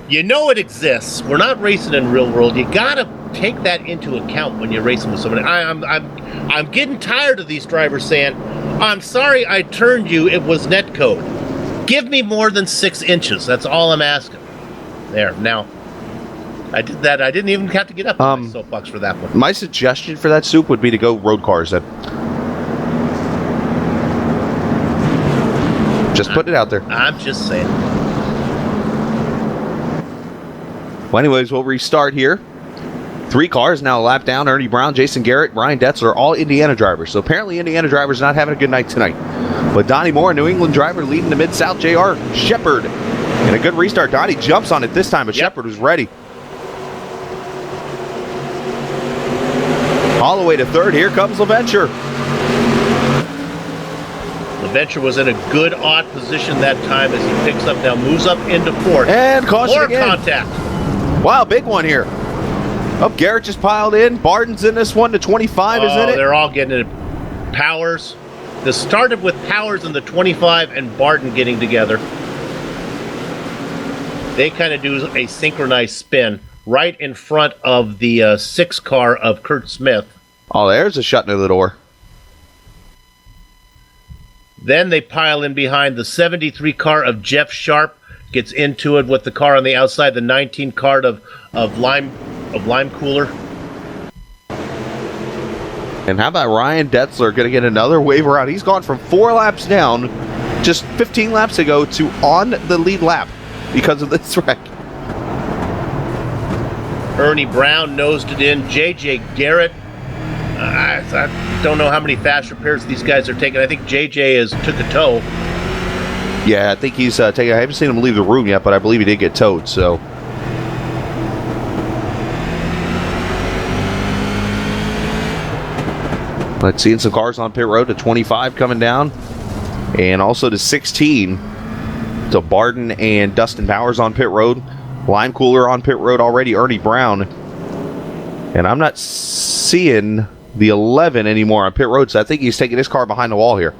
E: You know it exists. We're not racing in real world. You gotta take that into account when you're racing with somebody. I'm getting tired of these drivers saying, "I'm sorry, I turned you. It was netcode." Give me more than 6 inches. That's all I'm asking. There. Now, I did that. I didn't even have to get up on my soapbox for that one.
D: My suggestion for that soup would be to go road cars then. Just putting it out there.
E: I'm just saying.
D: Well, anyways, we'll restart here. 3 cars now a lap down. Ernie Brown, Jason Garrett, Ryan Detzler, all Indiana drivers. So apparently Indiana drivers not having a good night tonight. But Donnie Moore, a New England driver, leading the Mid-South, J.R. Shepard. And a good restart. Donnie jumps on it this time, but Shepard was ready. All the way to 3rd. Here comes LaVenture.
E: LaVenture was in a good odd position that time as he picks up now, moves up into 4th.
D: And caution
E: More
D: again.
E: contact.
D: Wow, big one here. Oh, Garrett just piled in. Barden's in this one. To 25 is in it.
E: They're all getting it. Powers. This started with Powers in the 25 and Barden getting together. They kind of do a synchronized spin right in front of the 6 car of Kurt Smith.
D: Oh, there's a shut near the door.
E: Then they pile in behind the 73 car of Jeff Sharp, gets into it with the car on the outside, the 19 car of Lime Cooler.
D: And how about Ryan Detzler going to get another wave around? He's gone from 4 laps down just 15 laps ago to on the lead lap because of this wreck.
E: Ernie Brown nosed it in. J.J. Garrett. I don't know how many fast repairs these guys are taking. I think J.J. took a tow.
D: Yeah, I think he's taking. I haven't seen him leave the room yet, but I believe he did get towed. So. Let's see some cars on pit road to 25 coming down, and also to 16 to Barden and Dustin Powers on pit road. Lime Cooler on pit road already. Ernie Brown, and I'm not seeing the 11 anymore on pit road, so I think he's taking his car behind the wall here.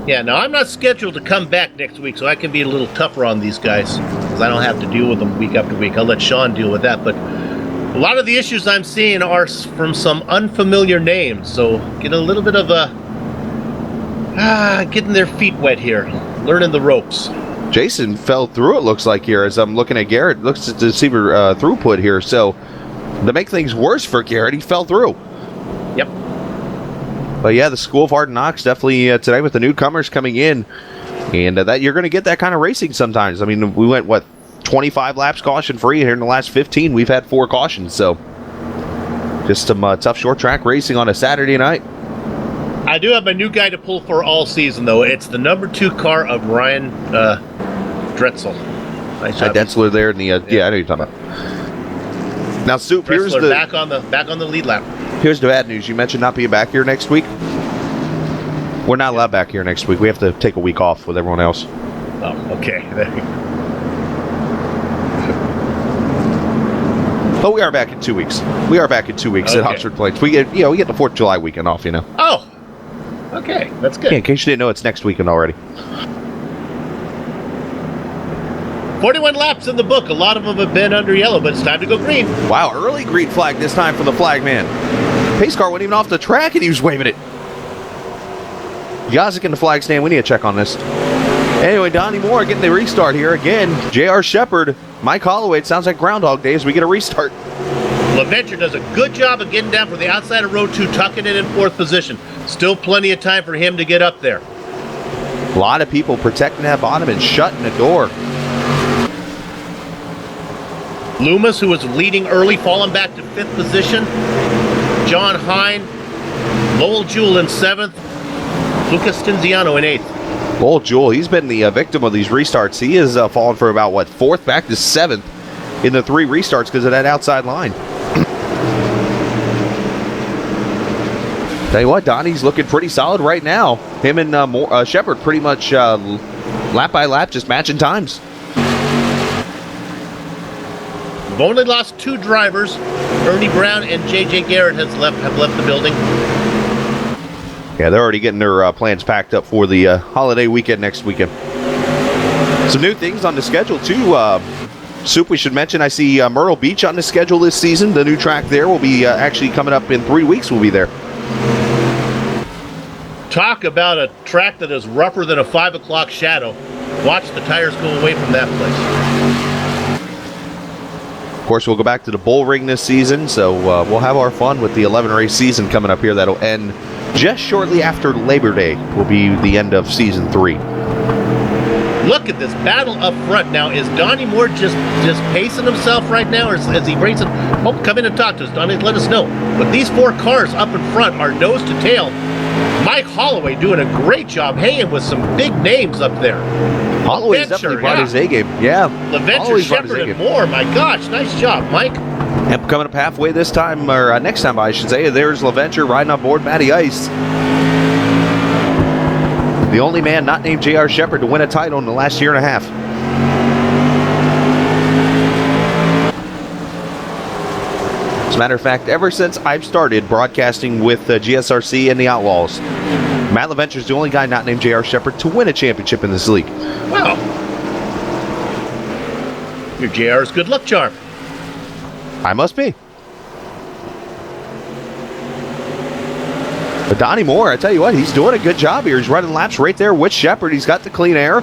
E: Yeah, now I'm not scheduled to come back next week, so I can be a little tougher on these guys because I don't have to deal with them week after week. I'll let Sean deal with that, but a lot of the issues I'm seeing are from some unfamiliar names, so get a little bit of getting their feet wet here, learning the ropes.
D: Jason fell through, it looks like here, as I'm looking at Garrett. Looks to see throughput here, so to make things worse for Garrett, he fell through.
E: Yep.
D: But yeah, the School of Hard Knocks definitely today with the newcomers coming in, and that you're going to get that kind of racing sometimes. I mean, we went, 25 laps caution free here in the last 15. We've had 4 cautions, so just some tough short track racing on a Saturday night.
E: I do have my new guy to pull for all season, though. It's the number 2 car of Ryan Drexel. Nice job.
D: Detzler there in the yeah, I know what you're talking about. Now, Soup, here's
E: Drexler
D: the
E: back on the lead lap.
D: Here's the bad news. You mentioned not being back here next week. We're not allowed back here next week. We have to take a week off with everyone else.
E: Oh, okay.
D: But we are back in 2 weeks. We are back in 2 weeks at Oxford Plains. We get the 4th of July weekend off,
E: Oh, okay. That's good.
D: Yeah, in case you didn't know, it's next weekend already.
E: 41 laps in the book. A lot of them have been under yellow, but it's time to go green.
D: Wow, early green flag this time from the flag man. Pace car wasn't even off the track and he was waving it. Yazik in the flag stand. We need to check on this. Anyway, Donnie Moore getting the restart here again. J.R. Shepard, Mike Holloway. It sounds like Groundhog Day as we get a restart.
E: LaVenture does a good job of getting down for the outside of row 2, tucking it in 4th position. Still plenty of time for him to get up there.
D: A lot of people protecting that bottom and shutting the door.
E: Loomis, who was leading early, falling back to 5th position. John Hine, Lowell Jewell in 7th. Lucas Stinziano in 8th.
D: Lowell Jewell, he's been the victim of these restarts. He has fallen for about, 4th back to 7th in the 3 restarts because of that outside line. Tell you what, Donnie's looking pretty solid right now. Him and Shepard pretty much lap by lap, just matching times.
E: We've only lost 2 drivers. Ernie Brown and J.J. Garrett have left the building.
D: Yeah, they're already getting their plans packed up for the holiday weekend next weekend. Some new things on the schedule, too. Soup, we should mention, I see Myrtle Beach on the schedule this season. The new track there will be actually coming up in 3 weeks. We'll be there.
E: Talk about a track that is rougher than a 5 o'clock shadow. Watch the tires go away from that place.
D: Of course, we'll go back to the bull ring this season, so we'll have our fun with the 11-race season coming up here. That'll end just shortly after Labor Day. Will be the end of season 3.
E: Look at this battle up front. Now, is Donnie Moore just pacing himself right now, or is he racing? Oh, come in and talk to us, Donnie. Let us know. But these 4 cars up in front are nose to tail. Mike Holloway doing a great job hanging with some big names up there.
D: Holloway's definitely brought his A game. Yeah.
E: LaVenture, Shepard, and Moore. My gosh, nice job, Mike.
D: And coming up halfway this time, or next time, I should say, there's LaVenture riding on board Matty Ice. The only man not named J.R. Shepard to win a title in the last year and a half. As a matter of fact, ever since I've started broadcasting with GSRC and the Outlaws, Matt LaVenture's the only guy not named J.R. Shepard to win a championship in this league.
E: Wow. Your JR's good luck charm.
D: I must be. But Donnie Moore, I tell you what, he's doing a good job here. He's running laps right there with Shepard. He's got the clean air.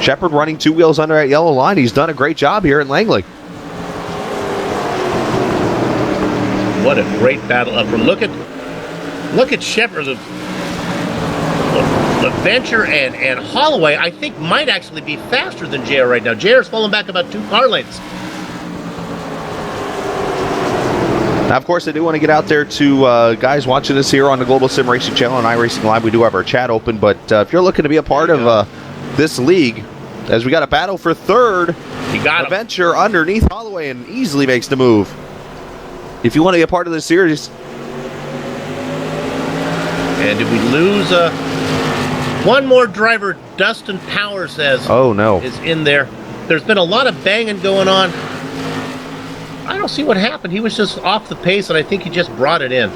D: Shepard running 2 wheels under that yellow line. He's done a great job here at Langley.
E: What a great battle up front. Look at Shepard. LaVenture and Holloway, I think, might actually be faster than JR right now. JR's falling back about 2 car lengths.
D: Now, of course, I do want to get out there to guys watching us here on the Global Sim Racing Channel and iRacing Live. We do have our chat open, but if you're looking to be a part of this league, as we got a battle for 3rd,
E: you got
D: LaVenture underneath Holloway and easily makes the move. If you want to be a part of this series.
E: And did we lose one more driver? Dustin Powers says.
D: Oh, no.
E: Is in there. There's been a lot of banging going on. I don't see what happened. He was just off the pace, and I think he just brought it in.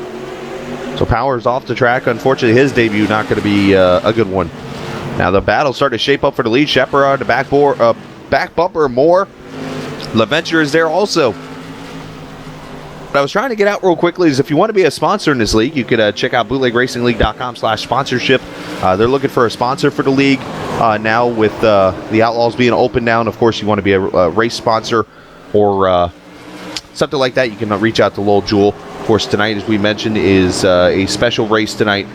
D: So Powers off the track. Unfortunately, his debut not going to be a good one. Now the battle started to shape up for the lead. Shepard on the back bumper. Moore. LaVenture is there also. What I was trying to get out real quickly is if you want to be a sponsor in this league, you could check out bootlegracingleague.com/sponsorship. They're looking for a sponsor for the league now with the Outlaws being open now. And, of course, you want to be a race sponsor or something like that, you can reach out to Lowell Jewell. Of course, tonight, as we mentioned, is a special race tonight.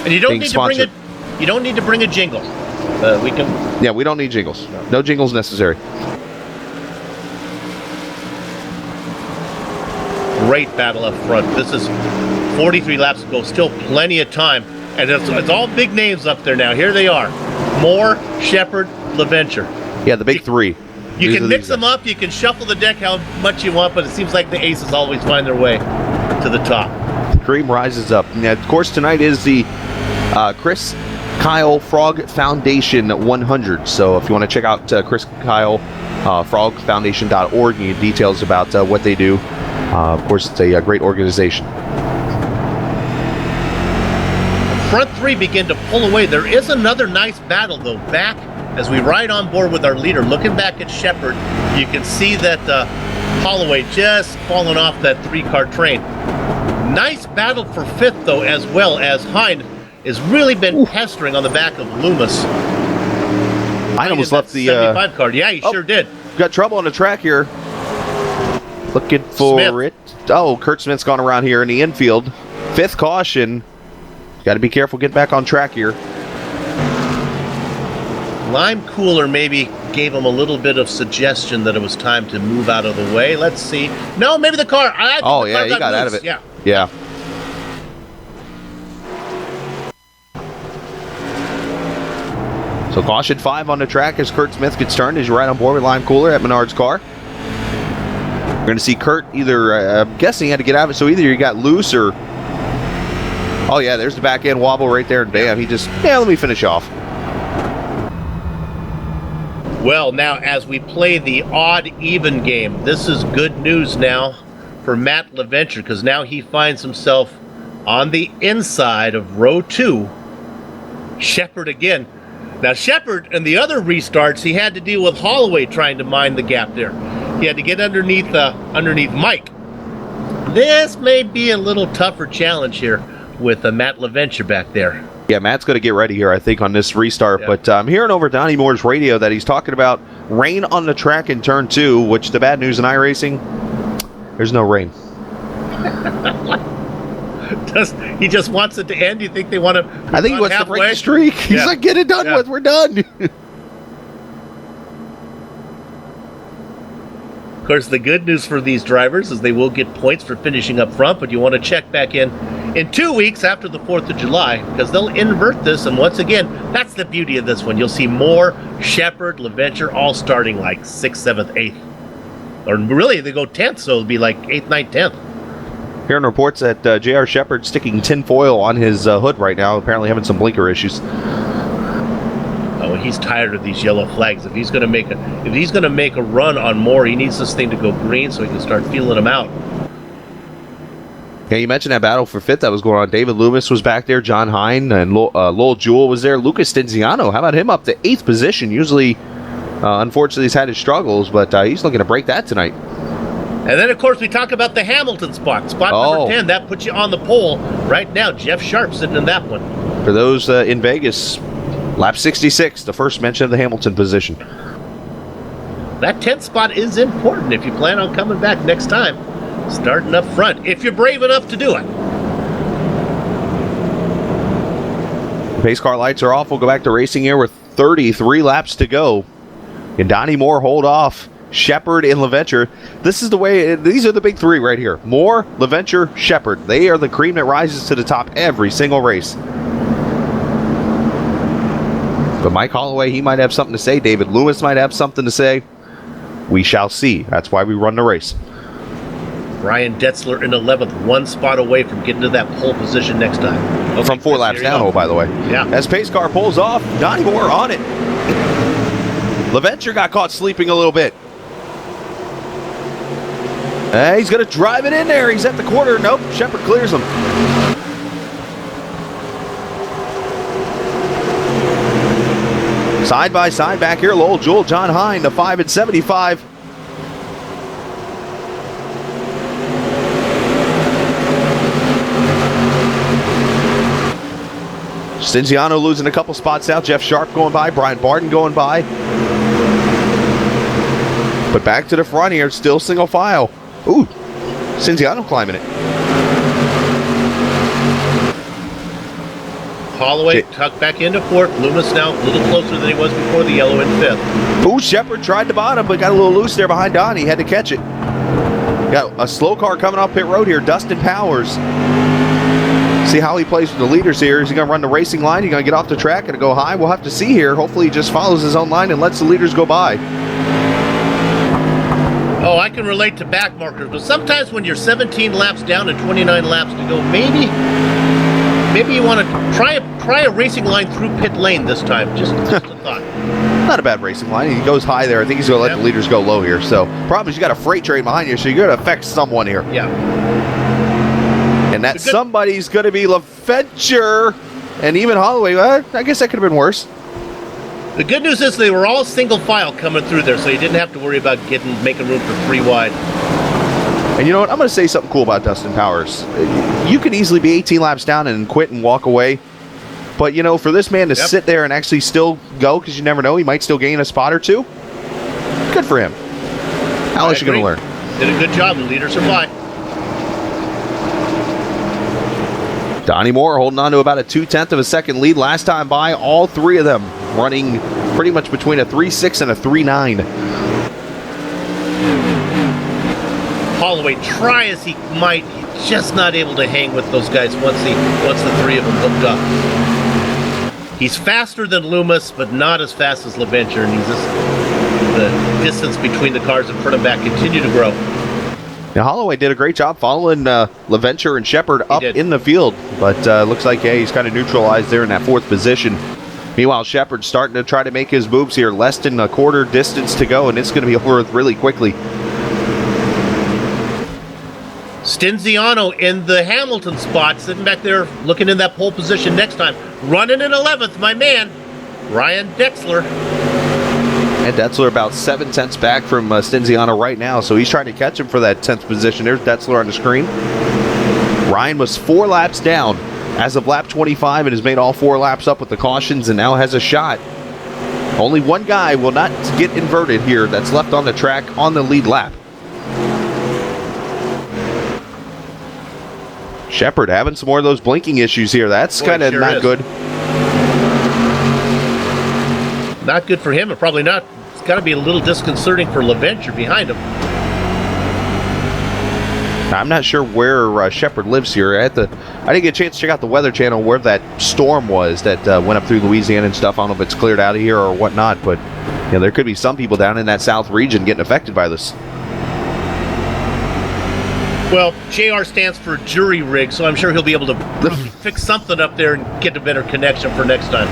E: And you don't need to bring a jingle. We can.
D: Yeah, we don't need jingles. No jingles necessary.
E: Great battle up front. This is 43 laps to go. Still plenty of time. And it's all big names up there now. Here they are. Moore, Shepard, LaVenture.
D: Yeah, the big 3.
E: You can mix them up. You can shuffle the deck how much you want, but it seems like the aces always find their way to the top.
D: The cream rises up. And of course, tonight is the Chris Kyle Frog Foundation 100. So if you want to check out Chris Kyle frogfoundation.org and get details about what they do. Of course, it's a great organization.
E: Front 3 begin to pull away. There is another nice battle, though, back as we ride on board with our leader. Looking back at Shepard, you can see that Holloway just falling off that 3-car train. Nice battle for 5th, though, as well as Hine has really been pestering on the back of Loomis.
D: I almost left the
E: 75 car. Yeah, he sure did.
D: got trouble on the track here. Looking for
E: Smith.
D: it. Oh, Kurt Smith's gone around here in the infield. 5th caution. Got to be careful getting back on track here.
E: Lime cooler maybe gave him a little bit of suggestion that it was time to move out of the way. Let's see. No, maybe the car. I think
D: Oh,
E: the
D: yeah,
E: car
D: he got out of
E: loose.
D: it.
E: Yeah.
D: Yeah. So caution 5 on the track as Kurt Smith gets turned. He's right on board with Lime Cooler at Menard's car. We're going to see Kurt either, I'm guessing he had to get out of it, so either he got loose or... Oh, yeah, there's the back end wobble right there. And bam, he just, let me finish off.
E: Well, now as we play the odd-even game, this is good news now for Matt LaVenture because now he finds himself on the inside of row 2. Shepard again. Now Shepard and the other restarts, he had to deal with Holloway trying to mine the gap there. He had to get underneath Mike. This may be a little tougher challenge here with Matt LaVenture back there.
D: Yeah, Matt's going to get ready here, I think, on this restart.
E: Yeah.
D: But I'm hearing over Donnie Moore's radio that he's talking about rain on the track in turn 2, which the bad news in iRacing, there's no rain.
E: He just wants it to end? You think they want to?
D: I think he wants to break the streak. He's like, get it done with. We're done.
E: Of course, the good news for these drivers is they will get points for finishing up front, but you want to check back in 2 weeks after the 4th of July because they'll invert this. And once again, that's the beauty of this one. You'll see more Shepard, LaVenture, all starting like 6th, 7th, 8th. Or really, they go 10th, so it'll be like 8th, 9th, 10th.
D: Hearing reports that J.R. Shepard sticking tin foil on his hood right now, apparently having some blinker issues.
E: Oh, he's tired of these yellow flags. If he's going to make a run on more, he needs this thing to go green so he can start feeling them out.
D: Yeah, you mentioned that battle for 5th that was going on. David Loomis was back there, John Hine, and Lowell Jewell was there. Lucas Stinziano, how about him up to 8th position? Usually, unfortunately, he's had his struggles, but he's looking to break that tonight.
E: And then, of course, we talk about the Hamilton spot. Spot number 10, that puts you on the pole. Right now, Jeff Sharp sitting in that one.
D: For those in Vegas, lap 66, the first mention of the Hamilton position.
E: That 10th spot is important if you plan on coming back next time. Starting up front, if you're brave enough to do it.
D: Pace car lights are off. We'll go back to racing here with 33 laps to go. Can Donnie Moore hold off Shepard and LaVenture? This is the way, these are the big 3 right here. Moore, LaVenture, Shepard. They are the cream that rises to the top every single race. But Mike Holloway, he might have something to say. David Loomis might have something to say. We shall see. That's why we run the race.
E: Brian Detzler in 11th, 1 spot away from getting to that pole position next time. Okay,
D: from 4 laps down, by the way.
E: Yeah.
D: As pace car pulls off, Donnie Moore on it. LaVenture got caught sleeping a little bit. He's going to drive it in there. He's at the corner. Nope, Shepard clears him. Side by side back here, Lowell Jewell, John Hine, the 5 and 75. Stinziano losing a couple spots out. Jeff Sharp going by. Brian Barton going by. But back to the front here, still single file. Ooh, Stinziano climbing it.
E: Holloway tucked back into 4th. Loomis now a little closer than he was before the yellow in 5th.
D: Ooh, Shepard tried the bottom, but got a little loose there behind Donnie. Had to catch it. Got a slow car coming off pit road here. Dustin Powers. See how he plays with the leaders here. Is he going to run the racing line? He's going to get off the track and go high? We'll have to see here. Hopefully he just follows his own line and lets the leaders go by.
E: Oh, I can relate to back markers, but sometimes when you're 17 laps down and 29 laps to go, maybe you want to try a racing line through pit lane this time. Just a thought.
D: Not a bad racing line. He goes high there. I think he's going to let the leaders go low here. So problem is you got a freight train behind you, so you're going to affect someone here.
E: Yeah.
D: And that somebody's going to be LaVenture and even Holloway. I guess that could have been worse.
E: The good news is they were all single file coming through there, so you didn't have to worry about making room for 3 wide.
D: And you know what? I'm going to say something cool about Dustin Powers. You can easily be 18 laps down and quit and walk away. But, you know, for this man to sit there and actually still go, because you never know, he might still gain a spot or 2. Good for him. How is she going to learn?
E: Did a good job. The leaders are by.
D: Donnie Moore holding on to about a 0.2 of a second lead. Last time by, all three of them running pretty much between a 3.6 and a 3.9.
E: Holloway, try as he might, he's just not able to hang with those guys once the three of them hooked up. He's faster than Loomis, but not as fast as LaVenture, and the distance between the cars in front and back continue to grow.
D: Now, Holloway did a great job following LaVenture and Shepard up in the field, but looks like he's kind of neutralized there in that 4th position. Meanwhile, Shepard's starting to try to make his moves here. Less than a quarter distance to go, and it's going to be over really quickly.
E: Stinziano in the Hamilton spot, sitting back there looking in that pole position next time. Running in 11th, my man, Ryan Detzler.
D: And Detzler about 0.7 back from Stinziano right now, so he's trying to catch him for that 10th position. There's Detzler on the screen. Ryan was 4 laps down as of lap 25 and has made all 4 laps up with the cautions and now has a shot. Only one guy will not get inverted here that's left on the track on the lead lap. Shepard having some more of those blinking issues here. That's kind of not good.
E: Not good for him, and probably not. It's got to be a little disconcerting for LaVenture behind him.
D: I'm not sure where Shepard lives here. I didn't get a chance to check out the Weather Channel where that storm was that went up through Louisiana and stuff. I don't know if it's cleared out of here or whatnot, but there could be some people down in that south region getting affected by this.
E: Well, JR stands for jury rig, so I'm sure he'll be able to fix something up there and get a better connection for next time.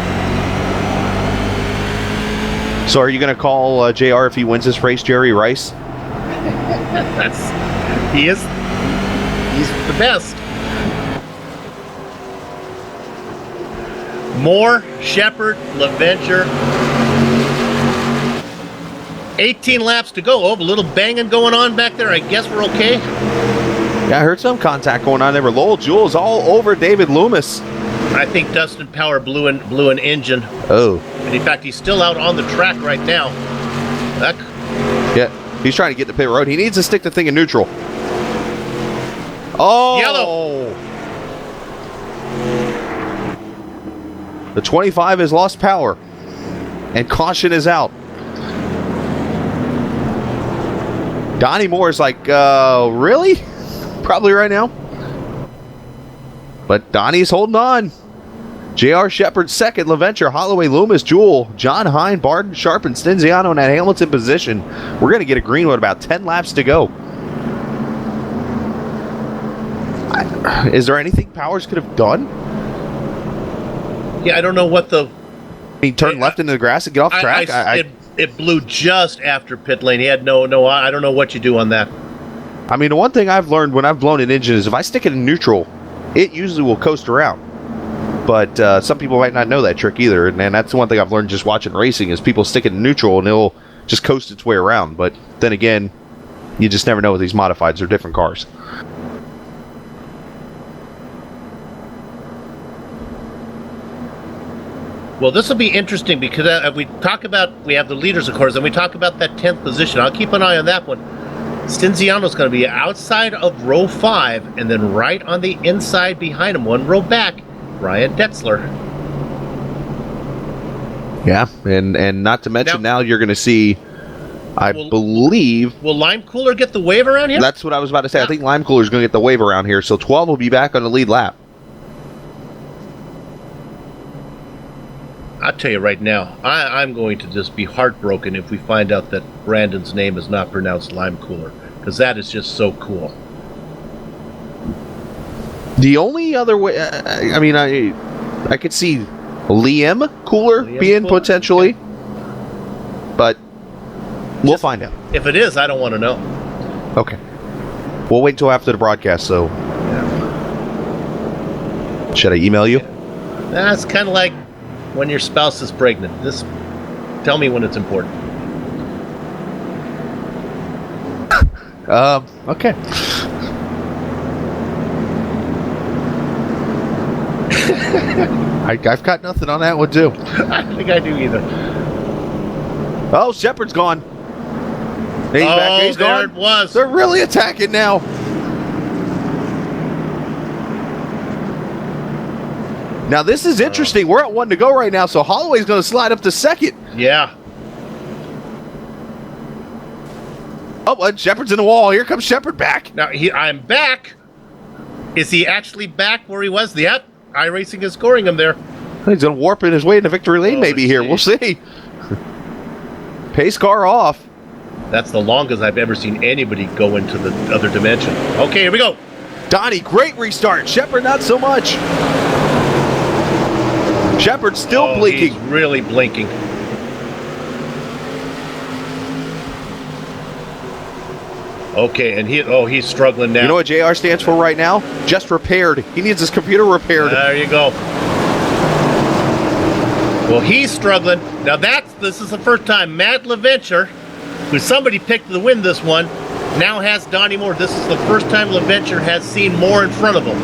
D: So are you going to call JR if he wins this race Jerry Rice?
E: He's the best. Moore, Shepard, LaVenture. 18 laps to go. Oh, a little banging going on back there. I guess we're okay.
D: Yeah, I heard some contact going on there. Lowell Jules all over David Loomis.
E: I think Dustin Power blew an engine.
D: Oh.
E: And in fact, he's still out on the track right now.
D: Yeah, he's trying to get to pit road. He needs to stick the thing in neutral. Oh!
E: Yellow.
D: The 25 has lost power. And caution is out. Donnie Moore's like, really? Probably right now. But Donnie's holding on. J.R. Shepard second, LaVenture, Holloway, Loomis, Jewell, John Hine, Barton, Sharp, and Stinziano in that Hamilton position. We're going to get a green with about 10 laps to go. Is there anything Powers could have done?
E: Yeah, I don't know what the...
D: He turned left into the grass and get off track?
E: It blew just after pit lane. He had no, I don't know what you do on that.
D: I mean, the one thing I've learned when I've blown an engine is if I stick it in neutral, it usually will coast around. But some people might not know that trick either, and that's the one thing I've learned just watching racing is people stick it in neutral and it'll just coast its way around. But then again, you just never know with these modifieds. They're different cars.
E: Well, this will be interesting because we have the leaders, of course, and we talk about that 10th position. I'll keep an eye on that one. Stinziano's going to be outside of row 5, and then right on the inside behind him, one row back, Ryan Detzler.
D: Yeah, and not to mention now you're going to see, I believe...
E: Will Lime Cooler get the wave around here?
D: That's what I was about to say. Yeah. I think Lime Cooler's going to get the wave around here, so 12 will be back on the lead lap.
E: I'll tell you right now, I'm going to just be heartbroken if we find out that Brandon's name is not pronounced Lime Cooler, because that is just so cool.
D: The only other way, I mean, I could see Liam Cooler being Cooler? Potentially, but we'll find out.
E: If it is, I don't want to know.
D: Okay. We'll wait until after the broadcast, so. Yeah. Should I email you?
E: That's kind of like when your spouse is pregnant. Just tell me when it's important.
D: Okay. I've got nothing on that one, too.
E: I don't think I do either.
D: Oh, Shepard's gone. He's back. He's
E: there
D: gone.
E: it was.
D: They're really attacking now. Now, this is interesting. We're at 1 to go right now, so Holloway's going to slide up to second.
E: Yeah.
D: Oh, and Shepard's in the wall. Here comes Shepard back.
E: Now, I'm back. Is he actually back where he was? Yep. iRacing is scoring him there.
D: He's going to warp in his way into victory lane maybe here. We'll see. Pace car off.
E: That's the longest I've ever seen anybody go into the other dimension. Okay, here we go.
D: Donnie, great restart. Shepard, not so much. Shepard still blinking.
E: He's really blinking. Okay, and he's struggling now.
D: You know what JR stands for right now? Just repaired. He needs his computer repaired.
E: There you go. Well, he's struggling. Now this is the first time Matt LaVenture, who somebody picked to win this one, now has Donnie Moore. This is the first time LaVenture has seen Moore in front of him.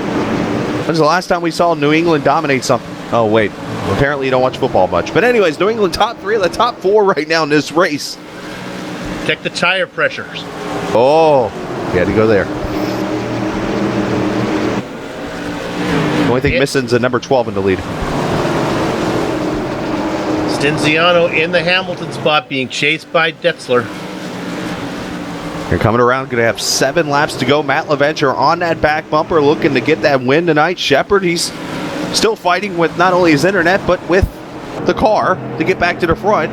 D: When's the last time we saw New England dominate something? Oh, wait. Apparently you don't watch football much. But anyways, New England top 3 of the top 4 right now in this race.
E: Check the tire pressures.
D: Oh, he had to go there. The only thing missing is a number 12 in the lead.
E: Stinziano in the Hamilton spot being chased by Detzler.
D: They're coming around, going to have 7 laps to go. Matt LaVenture on that back bumper looking to get that win tonight. Shepard, he's still fighting with not only his internet, but with the car to get back to the front.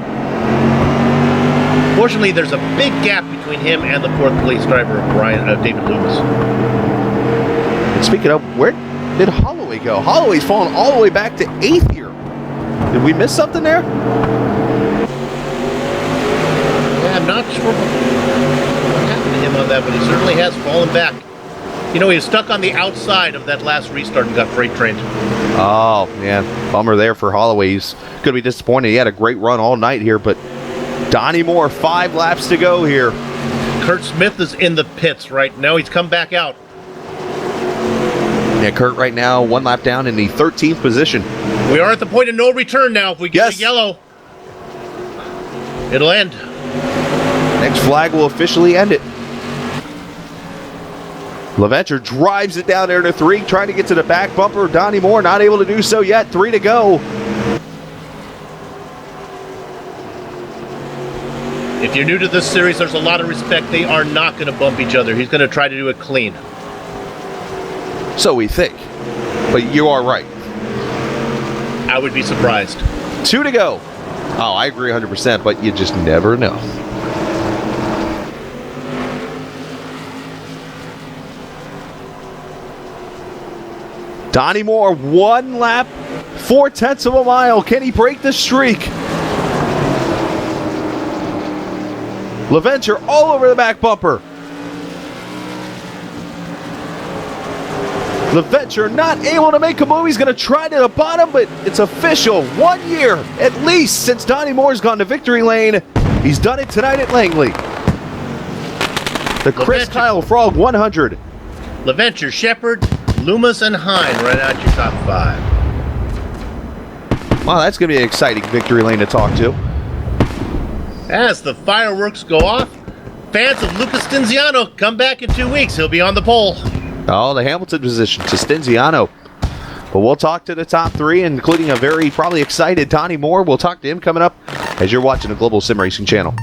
E: Fortunately, there's a big gap between him and the 4th place driver, David Loomis.
D: And speaking of, where did Holloway go? Holloway's fallen all the way back to 8th here. Did we miss something there?
E: Yeah, I'm not sure what happened to him on that, but he certainly has fallen back. You know, he was stuck on the outside of that last restart and got freight trained.
D: Oh, man. Bummer there for Holloway. He's going to be disappointed. He had a great run all night here, but Donnie Moore, 5 laps to go here.
E: Kurt Smith is in the pits right now. He's come back out.
D: Yeah, Kurt right now 1 lap down in the 13th position.
E: We are at the point of no return now. If we get a yellow, it'll end.
D: Next flag will officially end it. LaVenture drives it down there to 3, trying to get to the back bumper. Donnie Moore not able to do so yet. 3 to go.
E: If you're new to this series, there's a lot of respect. They are not going to bump each other. He's going to try to do it clean.
D: So we think. But you are right.
E: I would be surprised.
D: 2 to go. Oh, I agree 100%, but you just never know. Donnie Moore, 1 lap, 4/10 of a mile. Can he break the streak? LaVenture all over the back bumper. LaVenture not able to make a move. He's going to try to the bottom, but it's official. 1 year, at least, since Donnie Moore's gone to victory lane. He's done it tonight at Langley. The Chris Kyle Frog 100.
E: LaVenture, Shepard, Loomis, and Hine right out your top 5.
D: Wow, that's going to be an exciting victory lane to talk to.
E: As the fireworks go off, fans of Lucas Stinziano come back in 2 weeks. He'll be on the pole.
D: Oh, the Hamilton position to Stinziano. But we'll talk to the top 3, including a very probably excited Donnie Moore. We'll talk to him coming up as you're watching the Global Sim Racing Channel.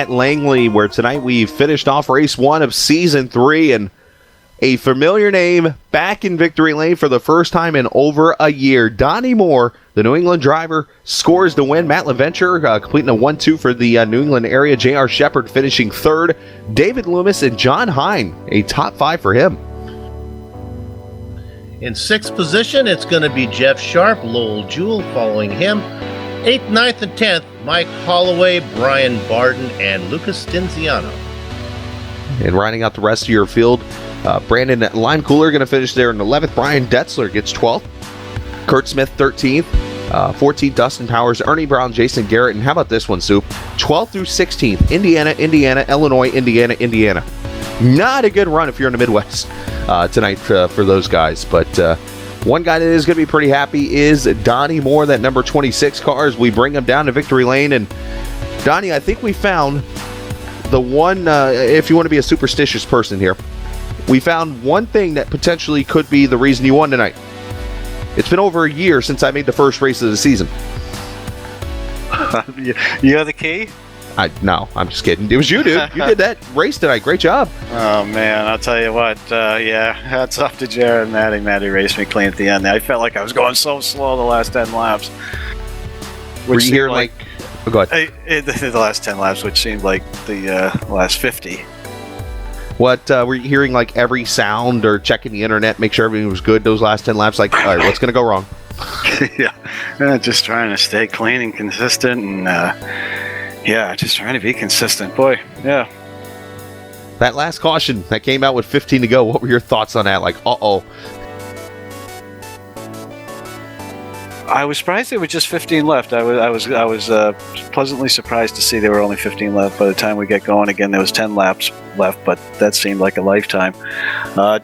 D: at Langley, where tonight we finished off race 1 of season 3, and a familiar name back in victory lane for the first time in over a year. Donnie Moore, the New England driver, scores the win. Matt LaVenture completing a 1-2 for the New England area. J.R. Shepard finishing 3rd. David Loomis and John Hine, a top 5 for him.
E: In 6th position, it's going to be Jeff Sharp, Lowell Jewell following him. 8th, 9th, and 10th, Mike Holloway, Brian Barden, and Lucas Stinziano.
D: And rounding out the rest of your field, Brandon Limecooler going to finish there in 11th. Brian Detzler gets 12th. Kurt Smith 13th. 14th, Dustin Powers, Ernie Brown, Jason Garrett. And how about this one, Soup? 12th through 16th, Indiana, Illinois, Indiana. Not a good run if you're in the Midwest tonight for those guys. But one guy that is going to be pretty happy is Donnie Moore, that number 26 car, as we bring him down to victory lane. And Donnie, I think we found the one, if you want to be a superstitious person here, we found one thing that potentially could be the reason you won tonight. It's been over a year since I made the first race of the season.
H: You have the key?
D: No, I'm just kidding. It was you, dude. You did that race tonight. Great job.
H: Oh, man, I'll tell you what. Yeah, hats off to Jared and Maddie. Maddie raced me clean at the end. I felt like I was going so slow the last 10 laps.
D: Were you here like... Oh, go ahead.
H: The last 10 laps, which seemed like the last 50.
D: What, were you hearing like every sound or checking the internet, make sure everything was good those last 10 laps? Like, all right, what's going to go wrong?
H: Yeah, just trying to stay clean and consistent and, just trying to be consistent. Boy, yeah.
D: That last caution that came out with 15 to go, what were your thoughts on that? Like, uh-oh.
H: I was surprised there were just 15 left. I was pleasantly surprised to see there were only 15 left. By the time we get going again, there was 10 laps left, but that seemed like a lifetime.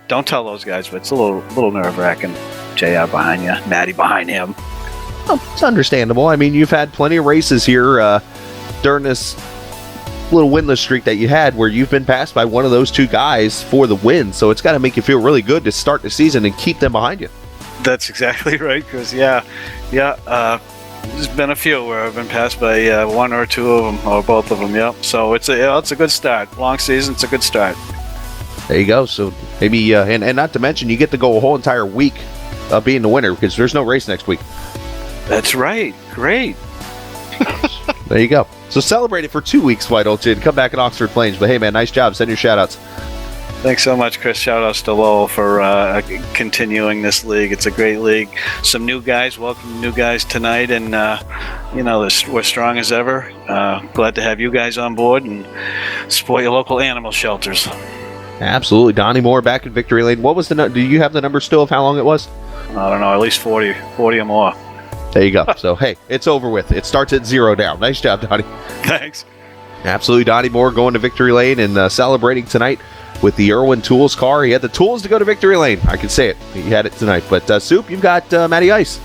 H: Don't tell those guys, but it's a little nerve-wracking. JR behind you, Maddie behind him.
D: Oh, it's understandable. I mean, you've had plenty of races here during this little winless streak that you had where you've been passed by one of those two guys for the win, so it's got to make you feel really good to start the season and keep them behind you.
H: That's exactly right, because there's been a few where I've been passed by one or two of them, or both of them. Yep. So it's a good start. Long season, it's a good start.
D: There you go. So maybe and not to mention you get to go a whole entire week being the winner because there's no race next week.
H: That's right. Great.
D: There you go. So celebrate it for 2 weeks, why don't you? And come back at Oxford Plains. But hey, man, nice job. Send your shout-outs.
H: Thanks so much, Chris. Shout-outs to Lowell for continuing this league. It's a great league. Some new guys. Welcome new guys tonight. And, we're strong as ever. Glad to have you guys on board and support your local animal shelters.
D: Absolutely. Donnie Moore back in victory lane. What was the do you have the number still of how long it was?
H: I don't know. At least 40 or more.
D: There you go. So, hey, it's over with. It starts at 0 down. Nice job, Donnie.
H: Thanks.
D: Absolutely. Donnie Moore going to victory lane and celebrating tonight with the Irwin Tools car. He had the tools to go to victory lane. I can say it. He had it tonight. But, Soup, you've got Matty Ice.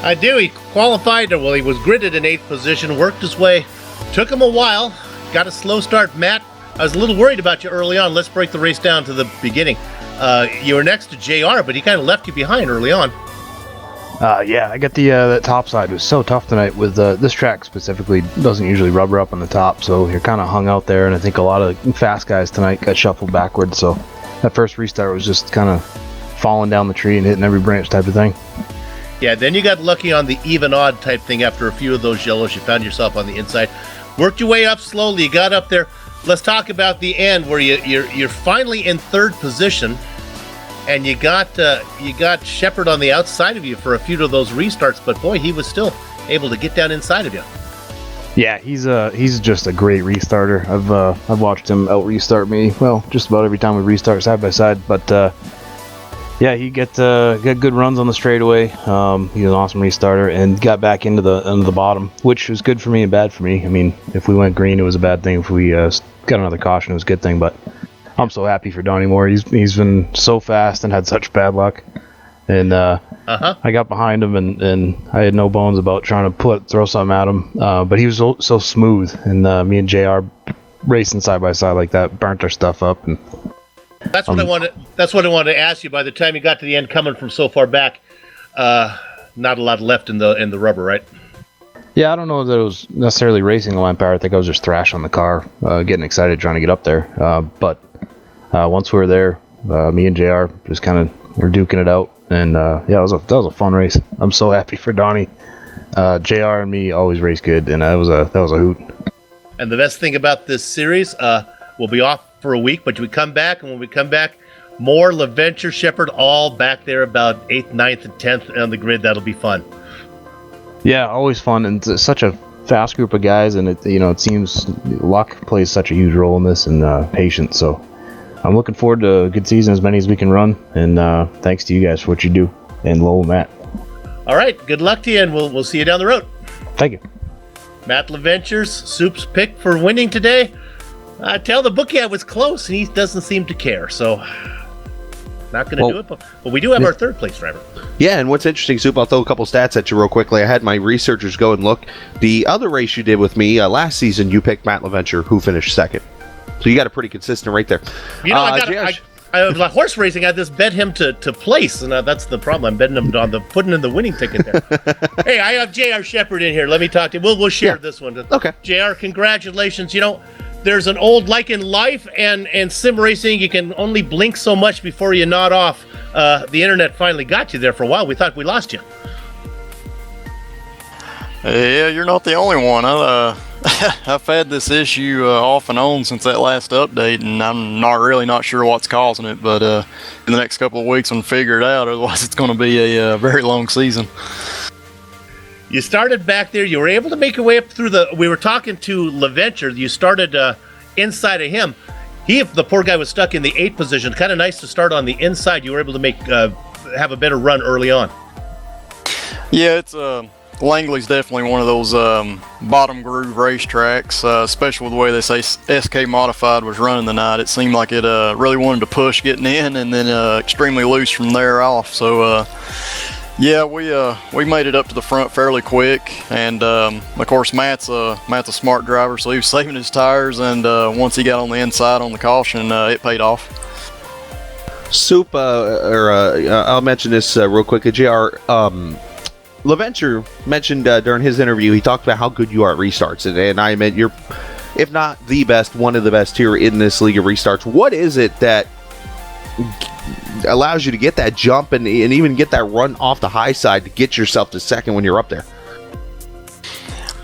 E: I do. He qualified. Well, he was gridded in 8th position, worked his way. Took him a while. Got a slow start. Matt, I was a little worried about you early on. Let's break the race down to the beginning. You were next to JR, but he kind of left you behind early on.
I: I got that top side. It was so tough tonight with this track specifically doesn't usually rubber up on the top, so you're kind of hung out there, and I think a lot of fast guys tonight got shuffled backwards, so that first restart was just kind of falling down the tree and hitting every branch type of thing.
E: Yeah, then you got lucky on the even-odd type thing after a few of those yellows. You found yourself on the inside. Worked your way up slowly. You got up there. Let's talk about the end where you're finally in 3rd position. And you got Shepard on the outside of you for a few of those restarts, but boy, he was still able to get down inside of you.
I: Yeah, he's just a great restarter. I've watched him out restart me. Well, just about every time we restart side by side. But he got good runs on the straightaway. He's an awesome restarter and got back into the bottom, which was good for me and bad for me. I mean, if we went green, it was a bad thing. If we got another caution, it was a good thing. But I'm so happy for Donnie Moore. He's been so fast and had such bad luck. And I got behind him and I had no bones about trying to throw something at him. But he was so smooth. And me and JR racing side by side like that burnt our stuff up. And
E: That's what I wanted to ask you. By the time you got to the end, coming from so far back, not a lot left in the rubber, right?
I: Yeah, I don't know that it was necessarily racing a Lampard. I think I was just thrashing on the car, getting excited, trying to get up there. But once we were there, me and JR just kind of were duking it out. And yeah, that was a fun race. I'm so happy for Donnie. JR and me always race good, and that was a hoot.
E: And the best thing about this series, we'll be off for a week, but we come back, and when we come back, more LaVenture, Shepherd, all back there about 8th, 9th, and 10th on the grid. That'll be fun.
I: Yeah, always fun, and it's such a fast group of guys, and it seems luck plays such a huge role in this, and patience. So I'm looking forward to a good season, as many as we can run, and thanks to you guys for what you do, and Lowell and Matt.
E: All right, good luck to you, and we'll see you down the road.
I: Thank you.
E: Matt LaVenture's Soup's pick for winning today. Tell the bookie I was close, and he doesn't seem to care, so not going to do it. But we do have our third place driver.
D: Yeah, and what's interesting, Soup, I'll throw a couple stats at you real quickly. I had my researchers go and look. The other race you did with me last season, you picked Matt LaVenture, who finished second. So you got a pretty consistent rate there.
E: I was like horse racing. I just bet him to place, and that's the problem. I'm betting him on putting in the winning ticket there. Hey, I have JR Shepherd in here. Let me talk to you. We'll share this one.
D: Okay.
E: JR, congratulations. There's an old, like in life and sim racing, you can only blink so much before you nod off. The internet finally got you there for a while. We thought we lost you.
J: Yeah, you're not the only one. I've had this issue off and on since that last update, and I'm not sure what's causing it, but in the next couple of weeks we'll figure it out. Otherwise it's going to be a very long season.
E: You started back there. You were able to make your way up through we were talking to LaVenture. You started inside of him. The poor guy was stuck in the 8th position. Kind of nice to start on the inside. You were able to have a better run early on.
J: Yeah, it's Langley's definitely one of those bottom groove racetracks, especially with the way this SK Modified was running tonight. It seemed like it really wanted to push getting in, and then extremely loose from there off. So yeah, we made it up to the front fairly quick, and of course Matt's a smart driver, so he was saving his tires, and once he got on the inside on the caution, it paid off.
D: Soup, I'll mention this real quick. JR, LaVenture mentioned during his interview, he talked about how good you are at restarts, and I meant you're, if not the best, one of the best here in this league of restarts. What is it that allows you to get that jump and even get that run off the high side to get yourself to second when you're up there?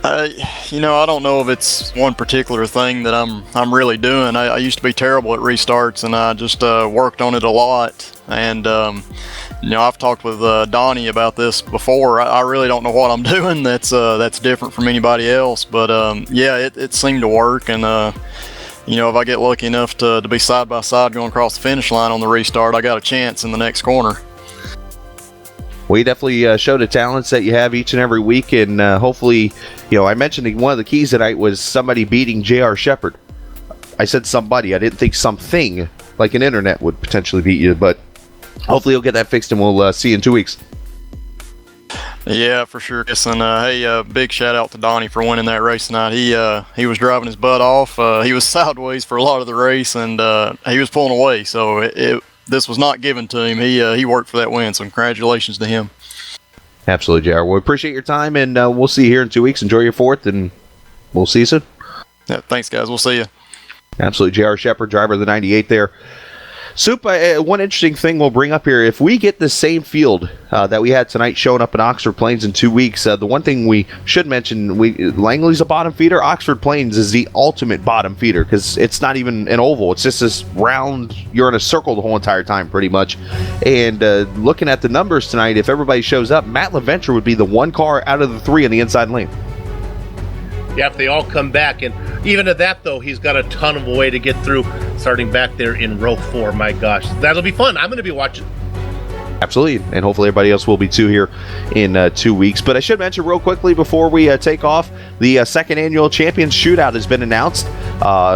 J: I don't know if it's one particular thing that I'm really doing. I used to be terrible at restarts, and I just worked on it a lot. And I've talked with Donnie about this before. I really don't know what I'm doing that's different from anybody else. But yeah, it seemed to work. And if I get lucky enough to be side by side going across the finish line on the restart, I got a chance in the next corner.
D: We definitely show the talents that you have each and every week, and hopefully, I mentioned one of the keys tonight was somebody beating JR Shepherd. I said somebody. I didn't think something like an internet would potentially beat you, but hopefully you'll get that fixed, and we'll see you in 2 weeks.
J: Yeah, for sure. Yes, and hey, big shout out to Donnie for winning that race tonight. He was driving his butt off. He was sideways for a lot of the race, and he was pulling away. So this was not given to him. He worked for that win. So congratulations to him.
D: Absolutely, JR. We appreciate your time, and we'll see you here in 2 weeks. Enjoy your 4th, and we'll see you soon.
J: Yeah, thanks, guys. We'll see you.
D: Absolutely, JR Shepherd, driver of the 98 there. Soup, one interesting thing we'll bring up here, if we get the same field that we had tonight showing up in Oxford Plains in 2 weeks, the one thing we should mention, Langley's a bottom feeder. Oxford Plains is the ultimate bottom feeder because it's not even an oval. It's just this round, you're in a circle the whole entire time pretty much. And looking at the numbers tonight, if everybody shows up, Matt LaVenture would be the one car out of the 3 in the inside lane.
E: Yeah, if they all come back. And even at that, though, he's got a ton of a way to get through starting back there in row 4. My gosh, that'll be fun. I'm going to be watching.
D: Absolutely, and hopefully everybody else will be too here in 2 weeks. But I should mention real quickly before we take off, the second annual Champions Shootout has been announced.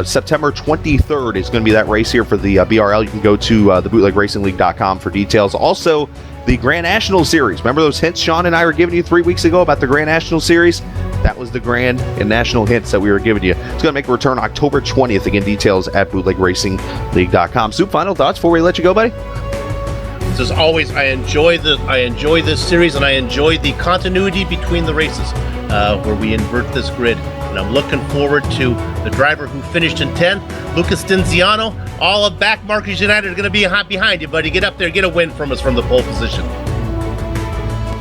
D: September 23rd is going to be that race here for the BRL. You can go to thebootlegracingleague.com for details. Also, the Grand National Series. Remember those hints Sean and I were giving you 3 weeks ago about the Grand National Series? That was the Grand and National hints that we were giving you. It's going to make a return October 20th. Again, details at bootlegracingleague.com. Soup, final thoughts before we let you go, buddy?
E: as always, I enjoy this series, and I enjoy the continuity between the races, where we invert this grid. And I'm looking forward to the driver who finished in 10th, Lucas Denziano. All of Back Markers United are going to be behind you, buddy. Get up there, get a win from us from the pole position.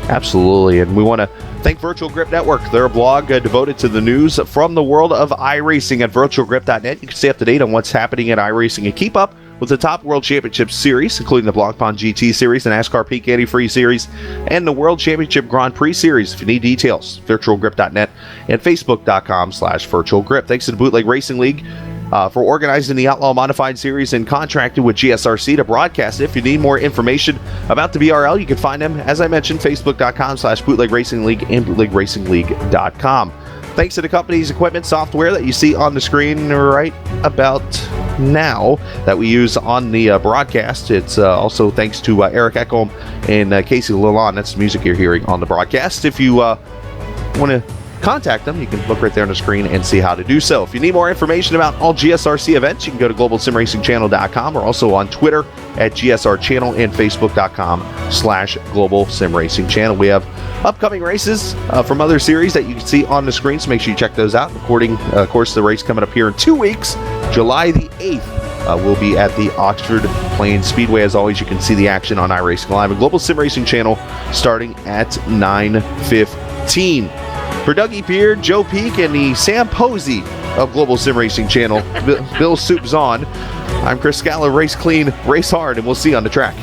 D: Absolutely, and we want to thank Virtual Grip Network. They're a blog devoted to the news from the world of iRacing at virtualgrip.net. You can stay up to date on what's happening in iRacing and keep up with the top World Championship Series, including the Block Pond GT Series, the NASCAR Peak Antifreeze Series, and the World Championship Grand Prix Series. If you need details, virtualgrip.net and facebook.com/virtualgrip. Thanks to the Bootleg Racing League for organizing the Outlaw Modified Series and contracting with GSRC to broadcast it. If you need more information about the BRL, you can find them, as I mentioned, facebook.com/Bootleg Racing League and bootlegracingleague.com. Thanks to the company's equipment software that you see on the screen right about now that we use on the broadcast. It's also thanks to Eric Eckholm and Casey Lalonde. That's the music you're hearing on the broadcast. If you want to contact them, you can look right there on the screen and see how to do so. If you need more information about all GSRC events, you can go to globalsimracingchannel.com. We're also on Twitter at GSR Channel and Facebook.com/Global Sim Racing Channel. We have upcoming races from other series that you can see on the screen, so make sure you check those out. According, of course, the race coming up here in 2 weeks, July the 8th. We'll be at the Oxford Plains Speedway. As always, you can see the action on iRacing Live and Global Sim Racing Channel starting at 9:15. For Dougie Beard, Joe Peak, and the Sam Posey of Global Sim Racing Channel, Bill Soups on. I'm Chris Scala. Race clean, race hard, and we'll see you on the track.